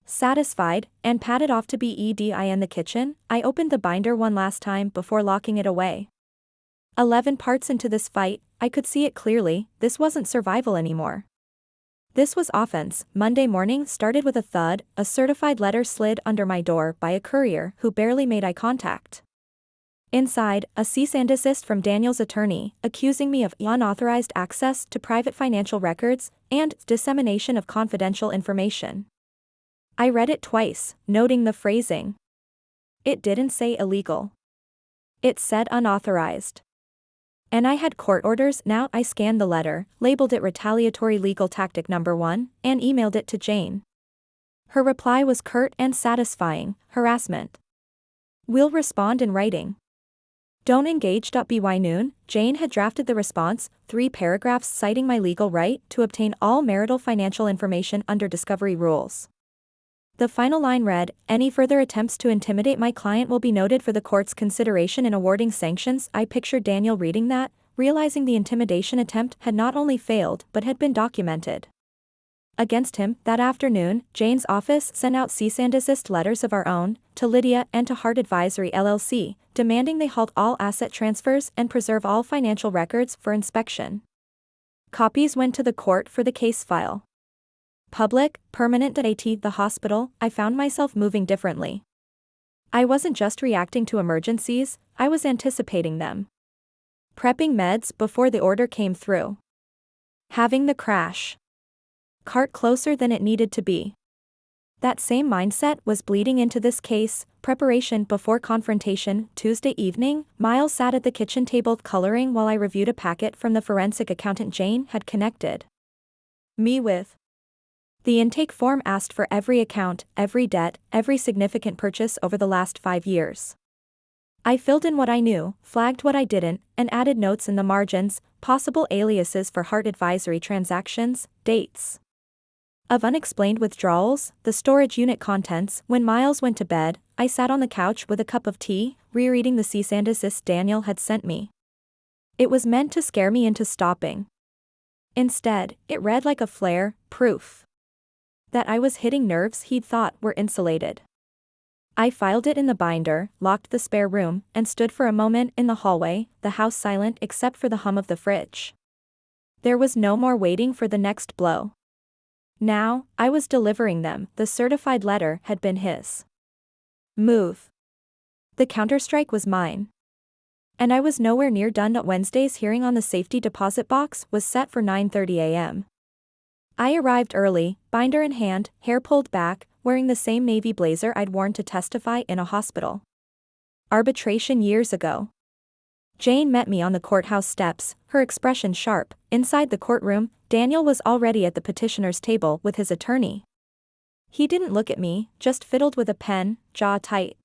Satisfied, and padded off to bed in the kitchen. I opened the binder one last time before locking it away. 11 parts into this fight, I could see it clearly, this wasn't survival anymore. This was offense. Monday morning started with a thud, a certified letter slid under my door by a courier who barely made eye contact. Inside, a cease and desist from Daniel's attorney, accusing me of unauthorized access to private financial records and dissemination of confidential information. I read it twice, noting the phrasing. It didn't say illegal. It said unauthorized. And I had court orders. Now I scanned the letter, labeled it retaliatory legal tactic number 1, and emailed it to Jane. Her reply was curt and satisfying: harassment. We'll respond in writing. Don't engage. By noon, Jane had drafted the response, 3 paragraphs citing my legal right to obtain all marital financial information under discovery rules. The final line read, "Any further attempts to intimidate my client will be noted for the court's consideration in awarding sanctions." I pictured Daniel reading that, realizing the intimidation attempt had not only failed but had been documented against him. That afternoon, Jane's office sent out cease and desist letters of our own, to Lydia and to Hart Advisory LLC, demanding they halt all asset transfers and preserve all financial records for inspection. Copies went to the court for the case file. Public, permanent. At the hospital, I found myself moving differently. I wasn't just reacting to emergencies, I was anticipating them. Prepping meds before the order came through. Having the crash cart closer than it needed to be. That same mindset was bleeding into this case, preparation before confrontation. Tuesday evening, Miles sat at the kitchen table coloring while I reviewed a packet from the forensic accountant Jane had connected me with. The intake form asked for every account, every debt, every significant purchase over the last 5 years. I filled in what I knew, flagged what I didn't, and added notes in the margins, possible aliases for Hart Advisory transactions, dates of unexplained withdrawals, the storage unit contents. When Miles went to bed, I sat on the couch with a cup of tea, rereading the cease and desist Daniel had sent me. It was meant to scare me into stopping. Instead, it read like a flare, proof that I was hitting nerves he'd thought were insulated. I filed it in the binder, locked the spare room, and stood for a moment in the hallway, the house silent except for the hum of the fridge. There was no more waiting for the next blow. Now, I was delivering them. The certified letter had been his move. The counterstrike was mine. And I was nowhere near done. Wednesday's hearing on the safety deposit box was set for 9:30 a.m. I arrived early, binder in hand, hair pulled back, wearing the same navy blazer I'd worn to testify in a hospital arbitration years ago. Jane met me on the courthouse steps, her expression sharp. Inside the courtroom, Daniel was already at the petitioner's table with his attorney. He didn't look at me, just fiddled with a pen, jaw tight.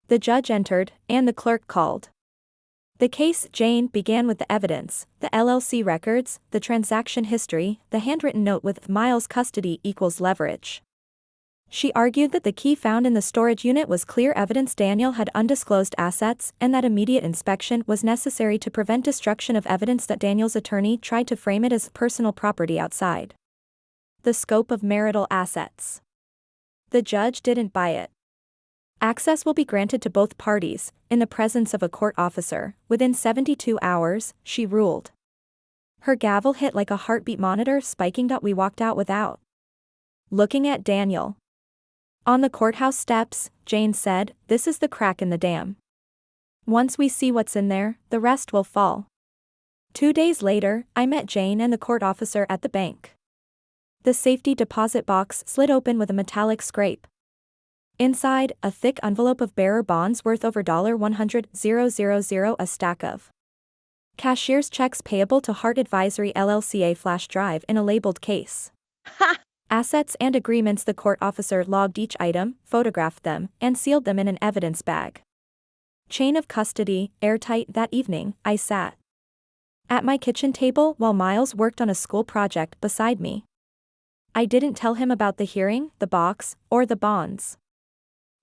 The judge entered, and the clerk called the case. Jane began with the evidence, the LLC records, the transaction history, the handwritten note with Miles' custody equals leverage. She argued that the key found in the storage unit was clear evidence Daniel had undisclosed assets and that immediate inspection was necessary to prevent destruction of evidence. That Daniel's attorney tried to frame it as personal property outside the scope of marital assets. The judge didn't buy it. Access will be granted to both parties, in the presence of a court officer, within 72 hours, she ruled. Her gavel hit like a heartbeat monitor spiking. We walked out without looking at Daniel. On the courthouse steps, Jane said, "This is the crack in the dam. Once we see what's in there, the rest will fall." 2 days later, I met Jane and the court officer at the bank. The safety deposit box slid open with a metallic scrape. Inside, a thick envelope of bearer bonds worth over $100,000, a stack of cashier's checks payable to Hart Advisory LLC, a flash drive in a labeled case. Ha! Assets and agreements. The court officer logged each item, photographed them, and sealed them in an evidence bag. Chain of custody, airtight. That evening, I sat at my kitchen table while Miles worked on a school project beside me. I didn't tell him about the hearing, the box, or the bonds.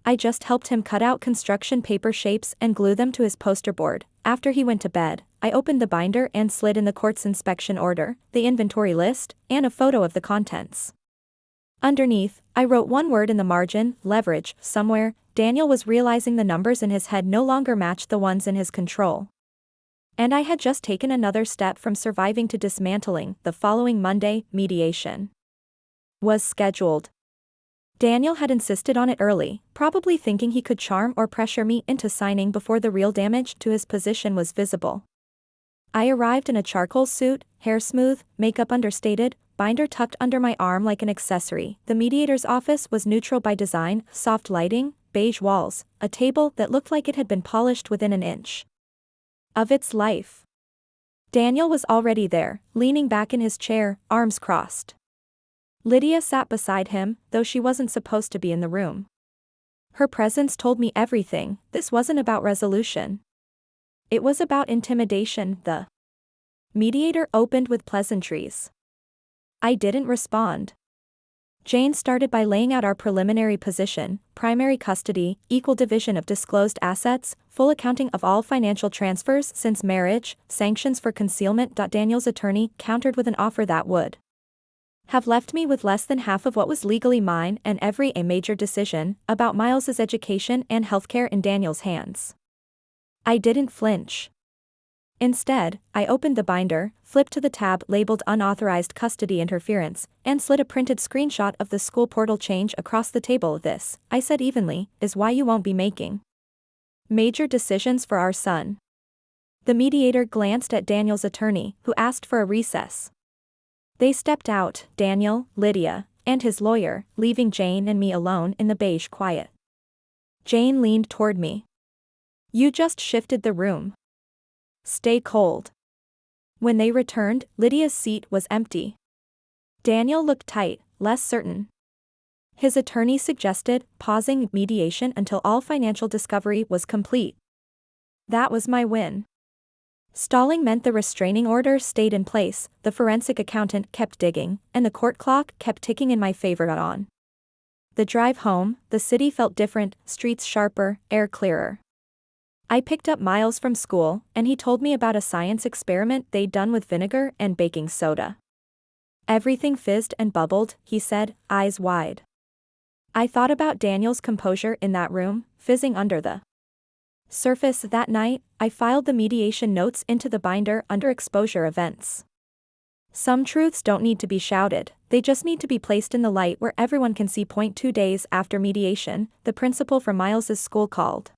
I just helped him cut out construction paper shapes and glue them to his poster board. After he went to bed, I opened the binder and slid in the court's inspection order, the inventory list, and a photo of the contents. Underneath, I wrote one word in the margin, leverage. Somewhere, Daniel was realizing the numbers in his head no longer matched the ones in his control. And I had just taken another step from surviving to dismantling. The following Monday, mediation was scheduled. Daniel had insisted on it early, probably thinking he could charm or pressure me into signing before the real damage to his position was visible. I arrived in a charcoal suit, hair smooth, makeup understated, binder tucked under my arm like an accessory. The mediator's office was neutral by design, soft lighting, beige walls, a table that looked like it had been polished within an inch of its life. Daniel was already there, leaning back in his chair, arms crossed. Lydia sat beside him, though she wasn't supposed to be in the room. Her presence told me everything. This wasn't about resolution. It was about intimidation. The mediator opened with pleasantries. I didn't respond. Jane started by laying out our preliminary position: primary custody, equal division of disclosed assets, full accounting of all financial transfers since marriage, sanctions for concealment. Daniel's attorney countered with an offer that would have left me with less than half of what was legally mine and every major decision about Miles's education and healthcare in Daniel's hands. I didn't flinch. Instead, I opened the binder, flipped to the tab labeled Unauthorized Custody Interference, and slid a printed screenshot of the school portal change across the table. This, I said evenly, is why you won't be making major decisions for our son. The mediator glanced at Daniel's attorney, who asked for a recess. They stepped out, Daniel, Lydia, and his lawyer, leaving Jane and me alone in the beige quiet. Jane leaned toward me. You just shifted the room. Stay cold. When they returned, Lydia's seat was empty. Daniel looked tight, less certain. His attorney suggested pausing mediation until all financial discovery was complete. That was my win. Stalling meant the restraining order stayed in place, the forensic accountant kept digging, and the court clock kept ticking in my favor. On the drive home, the city felt different, streets sharper, air clearer. I picked up Miles from school, and he told me about a science experiment they'd done with vinegar and baking soda. Everything fizzed and bubbled, he said, eyes wide. I thought about Daniel's composure in that room, fizzing under the surface. That night, I filed the mediation notes into the binder under exposure events. Some truths don't need to be shouted, they just need to be placed in the light where everyone can see. 2 days after mediation, the principal from Miles's school called.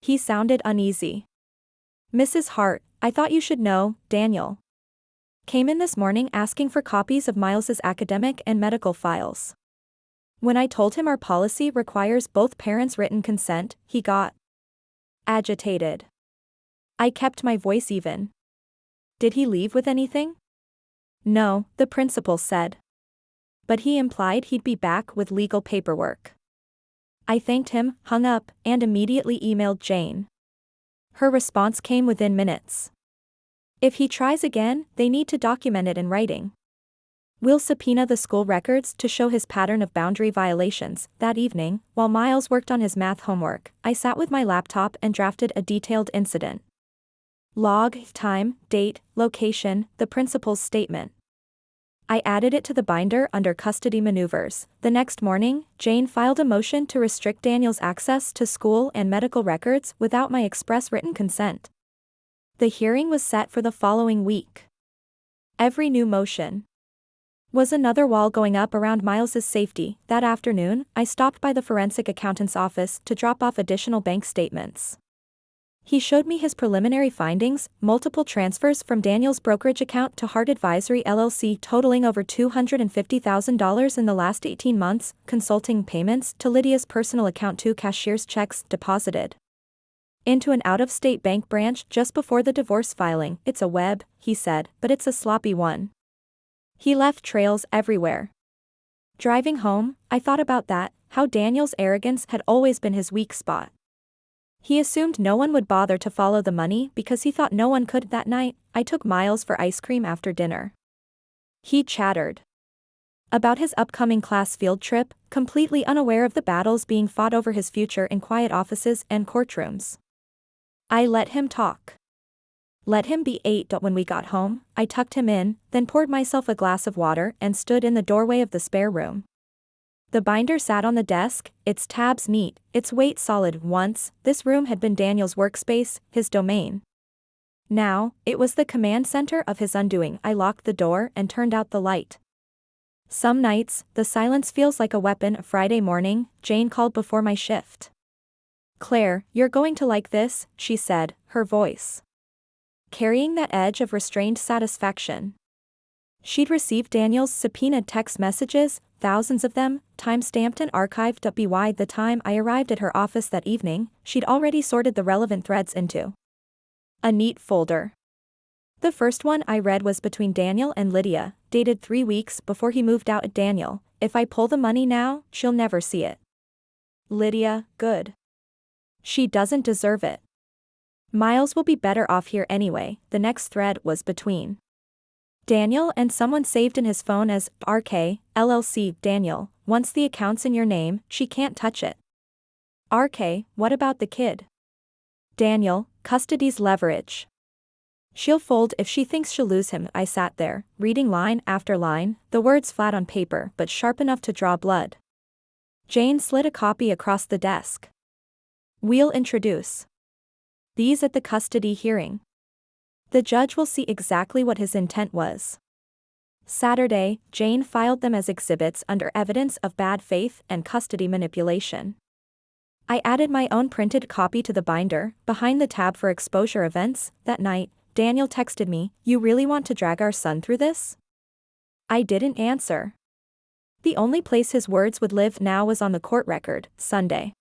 He sounded uneasy. Mrs. Hart, I thought you should know, Daniel came in this morning asking for copies of Miles's academic and medical files. When I told him our policy requires both parents' written consent, he got agitated. I kept my voice even. Did he leave with anything? No, the principal said. But he implied he'd be back with legal paperwork. I thanked him, hung up, and immediately emailed Jane. Her response came within minutes. If he tries again, they need to document it in writing. We'll subpoena the school records to show his pattern of boundary violations. That evening, while Miles worked on his math homework, I sat with my laptop and drafted a detailed incident log, time, date, location, the principal's statement. I added it to the binder under custody maneuvers. The next morning, Jane filed a motion to restrict Daniel's access to school and medical records without my express written consent. The hearing was set for the following week. Every new motion was another wall going up around Miles's safety. That afternoon, I stopped by the forensic accountant's office to drop off additional bank statements. He showed me his preliminary findings: multiple transfers from Daniel's brokerage account to Hart Advisory LLC totaling over $250,000 in the last 18 months, consulting payments to Lydia's personal account, 2 cashier's checks deposited into an out-of-state bank branch just before the divorce filing. It's a web, he said, but it's a sloppy one. He left trails everywhere. Driving home, I thought about that, how Daniel's arrogance had always been his weak spot. He assumed no one would bother to follow the money because he thought no one could. That night, I took Miles for ice cream after dinner. He chattered. About his upcoming class field trip, completely unaware of the battles being fought over his future in quiet offices and courtrooms. I let him talk. Let him be 8. When we got home, I tucked him in, then poured myself a glass of water and stood in the doorway of the spare room. The binder sat on the desk, its tabs neat, its weight solid. Once, this room had been Daniel's workspace, his domain. Now, it was the command center of his undoing. I locked the door and turned out the light. Some nights, the silence feels like a weapon. A Friday morning, Jane called before my shift. "Claire, you're going to like this," she said, her voice carrying that edge of restrained satisfaction. She'd received Daniel's subpoenaed text messages, thousands of them, time-stamped and archived. By the time I arrived at her office that evening, she'd already sorted the relevant threads into a neat folder. The first one I read was between Daniel and Lydia, dated 3 weeks before he moved out. Daniel, "If I pull the money now, she'll never see it." Lydia, "Good. She doesn't deserve it. Miles will be better off here anyway." The next thread was between Daniel and someone saved in his phone as RK, LLC. "Daniel, once the account's in your name, she can't touch it." RK, "What about the kid?" Daniel, "Custody's leverage. She'll fold if she thinks she'll lose him." I sat there, reading line after line, the words flat on paper but sharp enough to draw blood. Jane slid a copy across the desk. "We'll introduce these at the custody hearing. The judge will see exactly what his intent was." Saturday, Jane filed them as exhibits under evidence of bad faith and custody manipulation. I added my own printed copy to the binder, behind the tab for exposure events. That night, Daniel texted me, "You really want to drag our son through this?" I didn't answer. The only place his words would live now was on the court record. Sunday,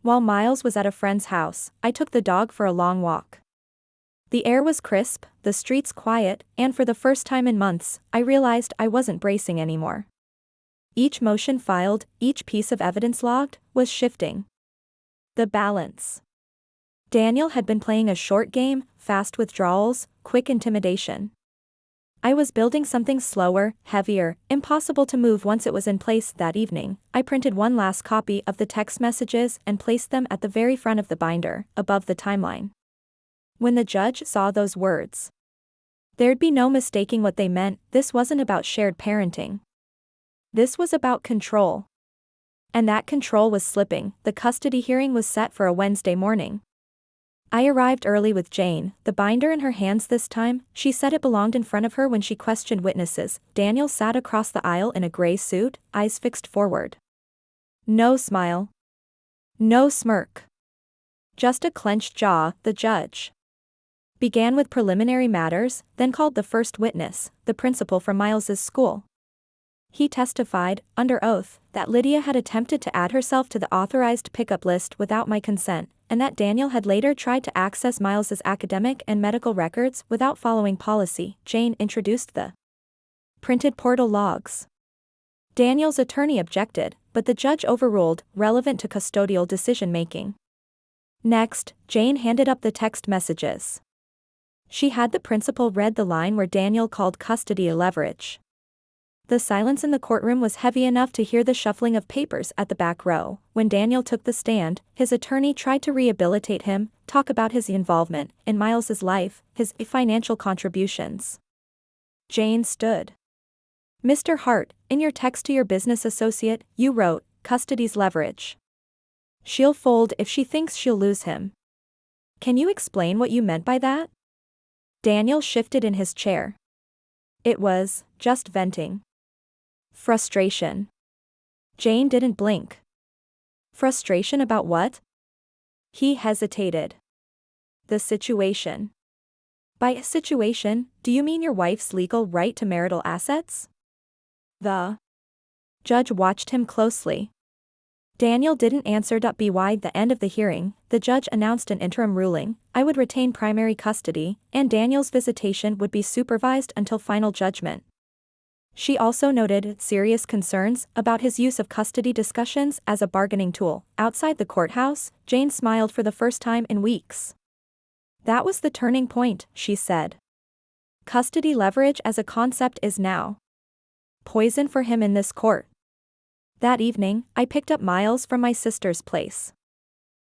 while Miles was at a friend's house, I took the dog for a long walk. The air was crisp, the streets quiet, and for the first time in months, I realized I wasn't bracing anymore. Each motion filed, each piece of evidence logged, was shifting the balance. Daniel had been playing a short game, fast withdrawals, quick intimidation. I was building something slower, heavier, impossible to move. Once it was in place that evening, I printed one last copy of the text messages and placed them at the very front of the binder, above the timeline. When the judge saw those words, there'd be no mistaking what they meant. This wasn't about shared parenting. This was about control. And that control was slipping. The custody hearing was set for a Wednesday morning. I arrived early with Jane, the binder in her hands this time. She said it belonged in front of her when she questioned witnesses. Daniel sat across the aisle in a gray suit, eyes fixed forward. No smile. No smirk. Just a clenched jaw. The judge began with preliminary matters, then called the first witness, the principal from Miles's school. He testified, under oath, that Lydia had attempted to add herself to the authorized pickup list without my consent, and that Daniel had later tried to access Miles's academic and medical records without following policy. Jane introduced the printed portal logs. Daniel's attorney objected, but the judge overruled, relevant to custodial decision-making. Next, Jane handed up the text messages. She had the principal read the line where Daniel called custody a leverage. The silence in the courtroom was heavy enough to hear the shuffling of papers at the back row. When Daniel took the stand, his attorney tried to rehabilitate him, talk about his involvement in Miles's life, his financial contributions. Jane stood. "Mr. Hart, in your text to your business associate, you wrote, custody's leverage. She'll fold if she thinks she'll lose him. Can you explain what you meant by that?" Daniel shifted in his chair. "It was just venting. Frustration." Jane didn't blink. "Frustration about what?" He hesitated. "The situation." "By a situation, do you mean your wife's legal right to marital assets?" The judge watched him closely. Daniel didn't answer. By the end of the hearing, the judge announced an interim ruling. I would retain primary custody, and Daniel's visitation would be supervised until final judgment. She also noted serious concerns about his use of custody discussions as a bargaining tool. Outside the courthouse, Jane smiled for the first time in weeks. "That was the turning point," she said. "Custody leverage as a concept is now Poison for him in this court. That evening, I picked up Miles from my sister's place.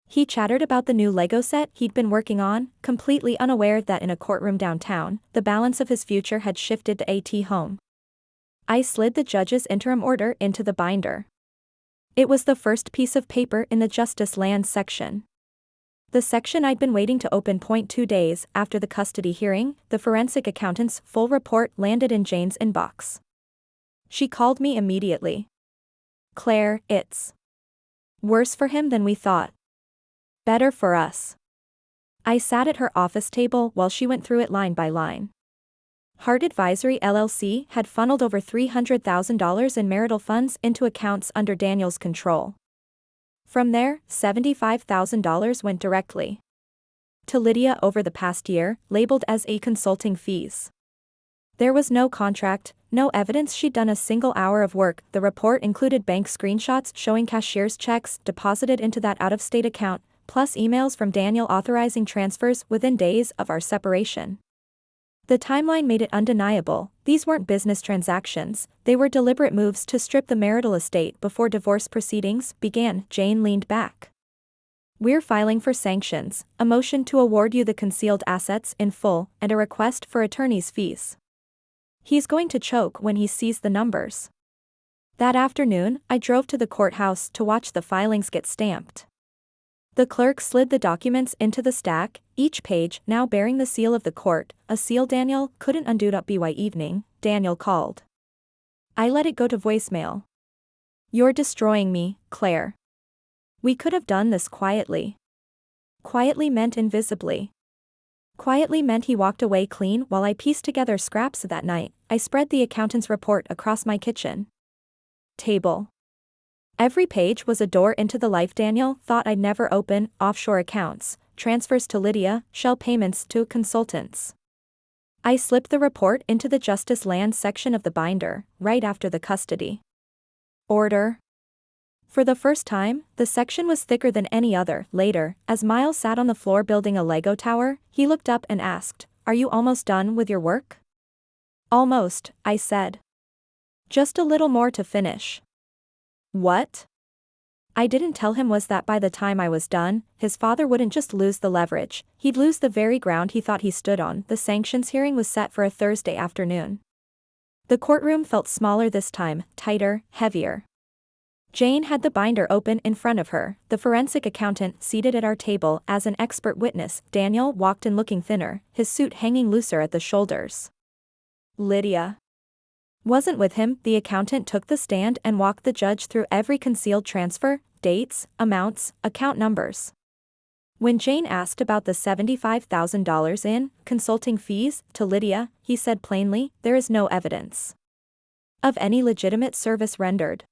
He chattered about the new Lego set he'd been working on, completely unaware that in a courtroom downtown, the balance of his future had shifted to AT home. I slid the judge's interim order into the binder. It was the first piece of paper in the Justice Land section. The section I'd been waiting to open. 2 days after the custody hearing, the forensic accountant's full report landed in Jane's inbox. She called me immediately. "Claire, it's worse for him than we thought. Better for us." I sat at her office table while she went through it line by line. Hart Advisory LLC had funneled over $300,000 in marital funds into accounts under Daniel's control. From there, $75,000 went directly to Lydia over the past year, labeled as consulting fees. There was no contract, no evidence she'd done a single hour of work. The report included bank screenshots showing cashier's checks deposited into that out-of-state account, plus emails from Daniel authorizing transfers within days of our separation. The timeline made it undeniable. These weren't business transactions, they were deliberate moves to strip the marital estate before divorce proceedings began. Jane leaned back. "We're filing for sanctions, a motion to award you the concealed assets in full, and a request for attorney's fees." He's going to choke when he sees the numbers. That afternoon, I drove to the courthouse to watch the filings get stamped. The clerk slid the documents into the stack, each page now bearing the seal of the court, a seal Daniel couldn't undo. By evening, Daniel called. I let it go to voicemail. "You're destroying me, Claire. We could have done this quietly." Quietly meant invisibly. Quietly meant he walked away clean while I pieced together scraps. That night, I spread the accountant's report across my kitchen table. Every page was a door into the life Daniel thought I'd never open: offshore accounts, transfers to Lydia, shell payments to consultants. I slipped the report into the Justice Land section of the binder, right after the custody order. For the first time, the section was thicker than any other. Later, as Miles sat on the floor building a Lego tower, he looked up and asked, "Are you almost done with your work?" "Almost," I said. "Just a little more to finish." "What?" I didn't tell him was that by the time I was done, his father wouldn't just lose the leverage, he'd lose the very ground he thought he stood on. The sanctions hearing was set for a Thursday afternoon. The courtroom felt smaller this time, tighter, heavier. Jane had the binder open in front of her, the forensic accountant seated at our table as an expert witness. Daniel walked in looking thinner, his suit hanging looser at the shoulders. Lydia wasn't with him. The accountant took the stand and walked the judge through every concealed transfer, dates, amounts, account numbers. When Jane asked about the $75,000 in consulting fees to Lydia, he said plainly, "There is no evidence of any legitimate service rendered.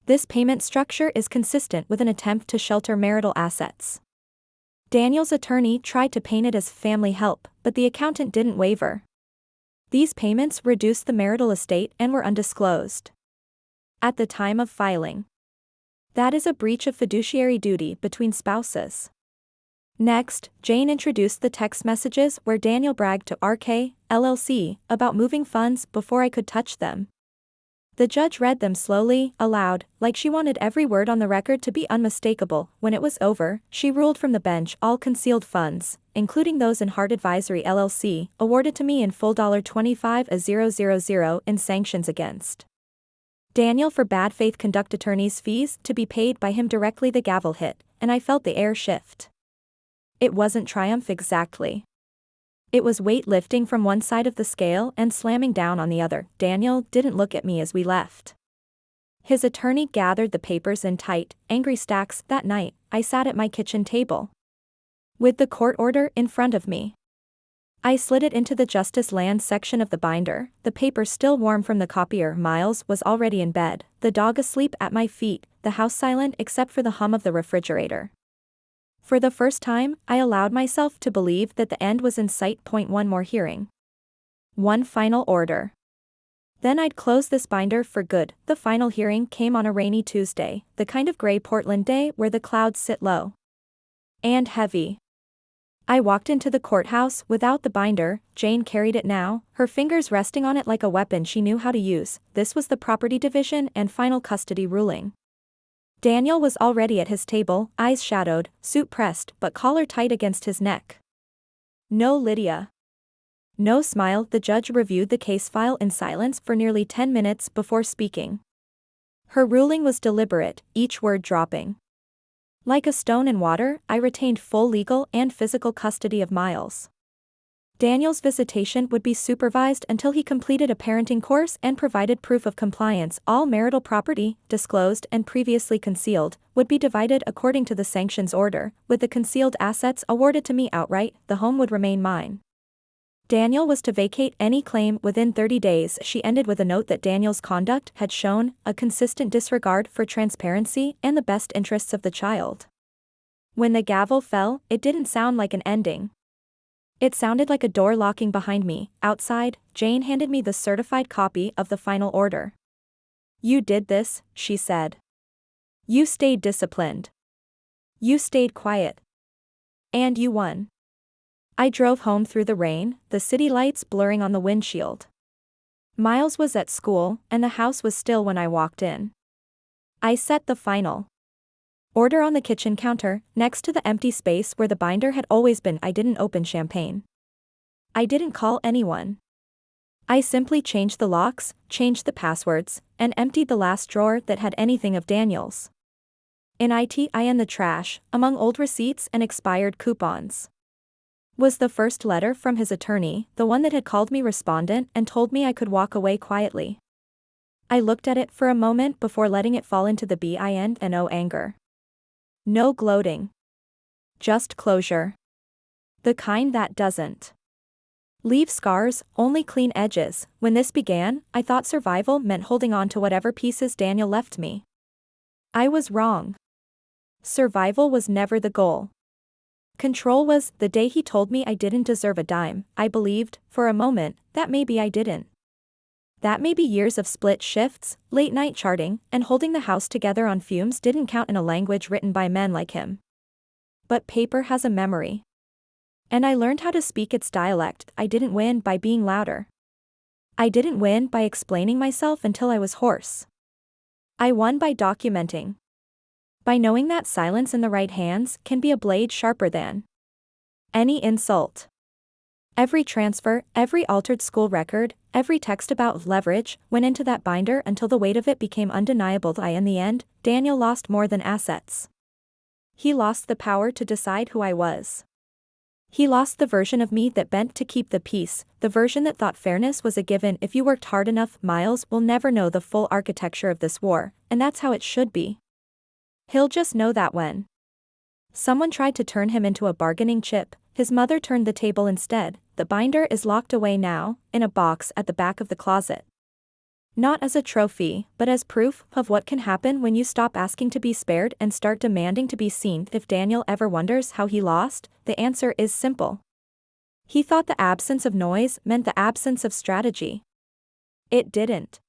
This payment structure is consistent with an attempt to shelter marital assets." Daniel's attorney tried to paint it as family help, but the accountant didn't waver. These payments reduced the marital estate and were undisclosed at the time of filing. That is a breach of fiduciary duty between spouses. Next, Jane introduced the text messages where Daniel bragged to RK, LLC, about moving funds before I could touch them. The judge read them slowly, aloud, like she wanted every word on the record to be unmistakable. When it was over, she ruled from the bench all concealed funds, including those in Hart Advisory LLC, awarded to me in full. $25,000 in sanctions against Daniel for bad faith conduct, attorney's fees to be paid by him directly. The gavel hit, and I felt the air shift. It wasn't triumph exactly. It was weight lifting from one side of the scale and slamming down on the other. Daniel didn't look at me as we left. His attorney gathered the papers in tight, angry stacks. That night, I sat at my kitchen table with the court order in front of me. I slid it into the Justice Land section of the binder, the paper still warm from the copier. Miles was already in bed, the dog asleep at my feet, the house silent except for the hum of the refrigerator. For the first time, I allowed myself to believe that the end was in sight. One more hearing. One final order. Then I'd close this binder for good. The final hearing came on a rainy Tuesday, the kind of gray Portland day where the clouds sit low and heavy. I walked into the courthouse without the binder. Jane carried it now, her fingers resting on it like a weapon she knew how to use. This was the property division and final custody ruling. Daniel was already at his table, eyes shadowed, suit pressed but collar tight against his neck. No Lydia. No smile. The judge reviewed the case file in silence for nearly 10 minutes before speaking. Her ruling was deliberate, each word dropping. Like a stone in water, I retained full legal and physical custody of Miles. Daniel's visitation would be supervised until he completed a parenting course and provided proof of compliance. All marital property, disclosed and previously concealed, would be divided according to the sanctions order, with the concealed assets awarded to me outright. The home would remain mine. Daniel was to vacate any claim within 30 days. She ended with a note that Daniel's conduct had shown a consistent disregard for transparency and the best interests of the child. When the gavel fell, it didn't sound like an ending. It sounded like a door locking behind me. Outside, Jane handed me the certified copy of the final order. "You did this," she said. "You stayed disciplined. You stayed quiet. And you won." I drove home through the rain, the city lights blurring on the windshield. Miles was at school, and the house was still when I walked in. I set the final order on the kitchen counter, next to the empty space where the binder had always been. I didn't open champagne. I didn't call anyone. I simply changed the locks, changed the passwords, and emptied the last drawer that had anything of Daniel's. In the trash, among old receipts and expired coupons, was the first letter from his attorney, the one that had called me respondent and told me I could walk away quietly. I looked at it for a moment before letting it fall into the BINO anger. No gloating. Just closure. The kind that doesn't leave scars, only clean edges. When this began, I thought survival meant holding on to whatever pieces Daniel left me. I was wrong. Survival was never the goal. Control was. The day he told me I didn't deserve a dime, I believed, for a moment, that maybe I didn't. That maybe years of split shifts, late-night charting, and holding the house together on fumes didn't count in a language written by men like him. But paper has a memory. And I learned how to speak its dialect. I didn't win by being louder. I didn't win by explaining myself until I was hoarse. I won by documenting. By knowing that silence in the right hands can be a blade sharper than any insult. Every transfer, every altered school record, every text about leverage went into that binder until the weight of it became undeniable. In the end, Daniel lost more than assets. He lost the power to decide who I was. He lost the version of me that bent to keep the peace, the version that thought fairness was a given if you worked hard enough. Miles will never know the full architecture of this war, and that's how it should be. He'll just know that when someone tried to turn him into a bargaining chip, his mother turned the table instead. The binder is locked away now, in a box at the back of the closet. Not as a trophy, but as proof of what can happen when you stop asking to be spared and start demanding to be seen. If Daniel ever wonders how he lost, the answer is simple. He thought the absence of noise meant the absence of strategy. It didn't.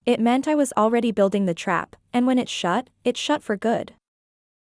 It meant I was already building the trap, and when it shut for good.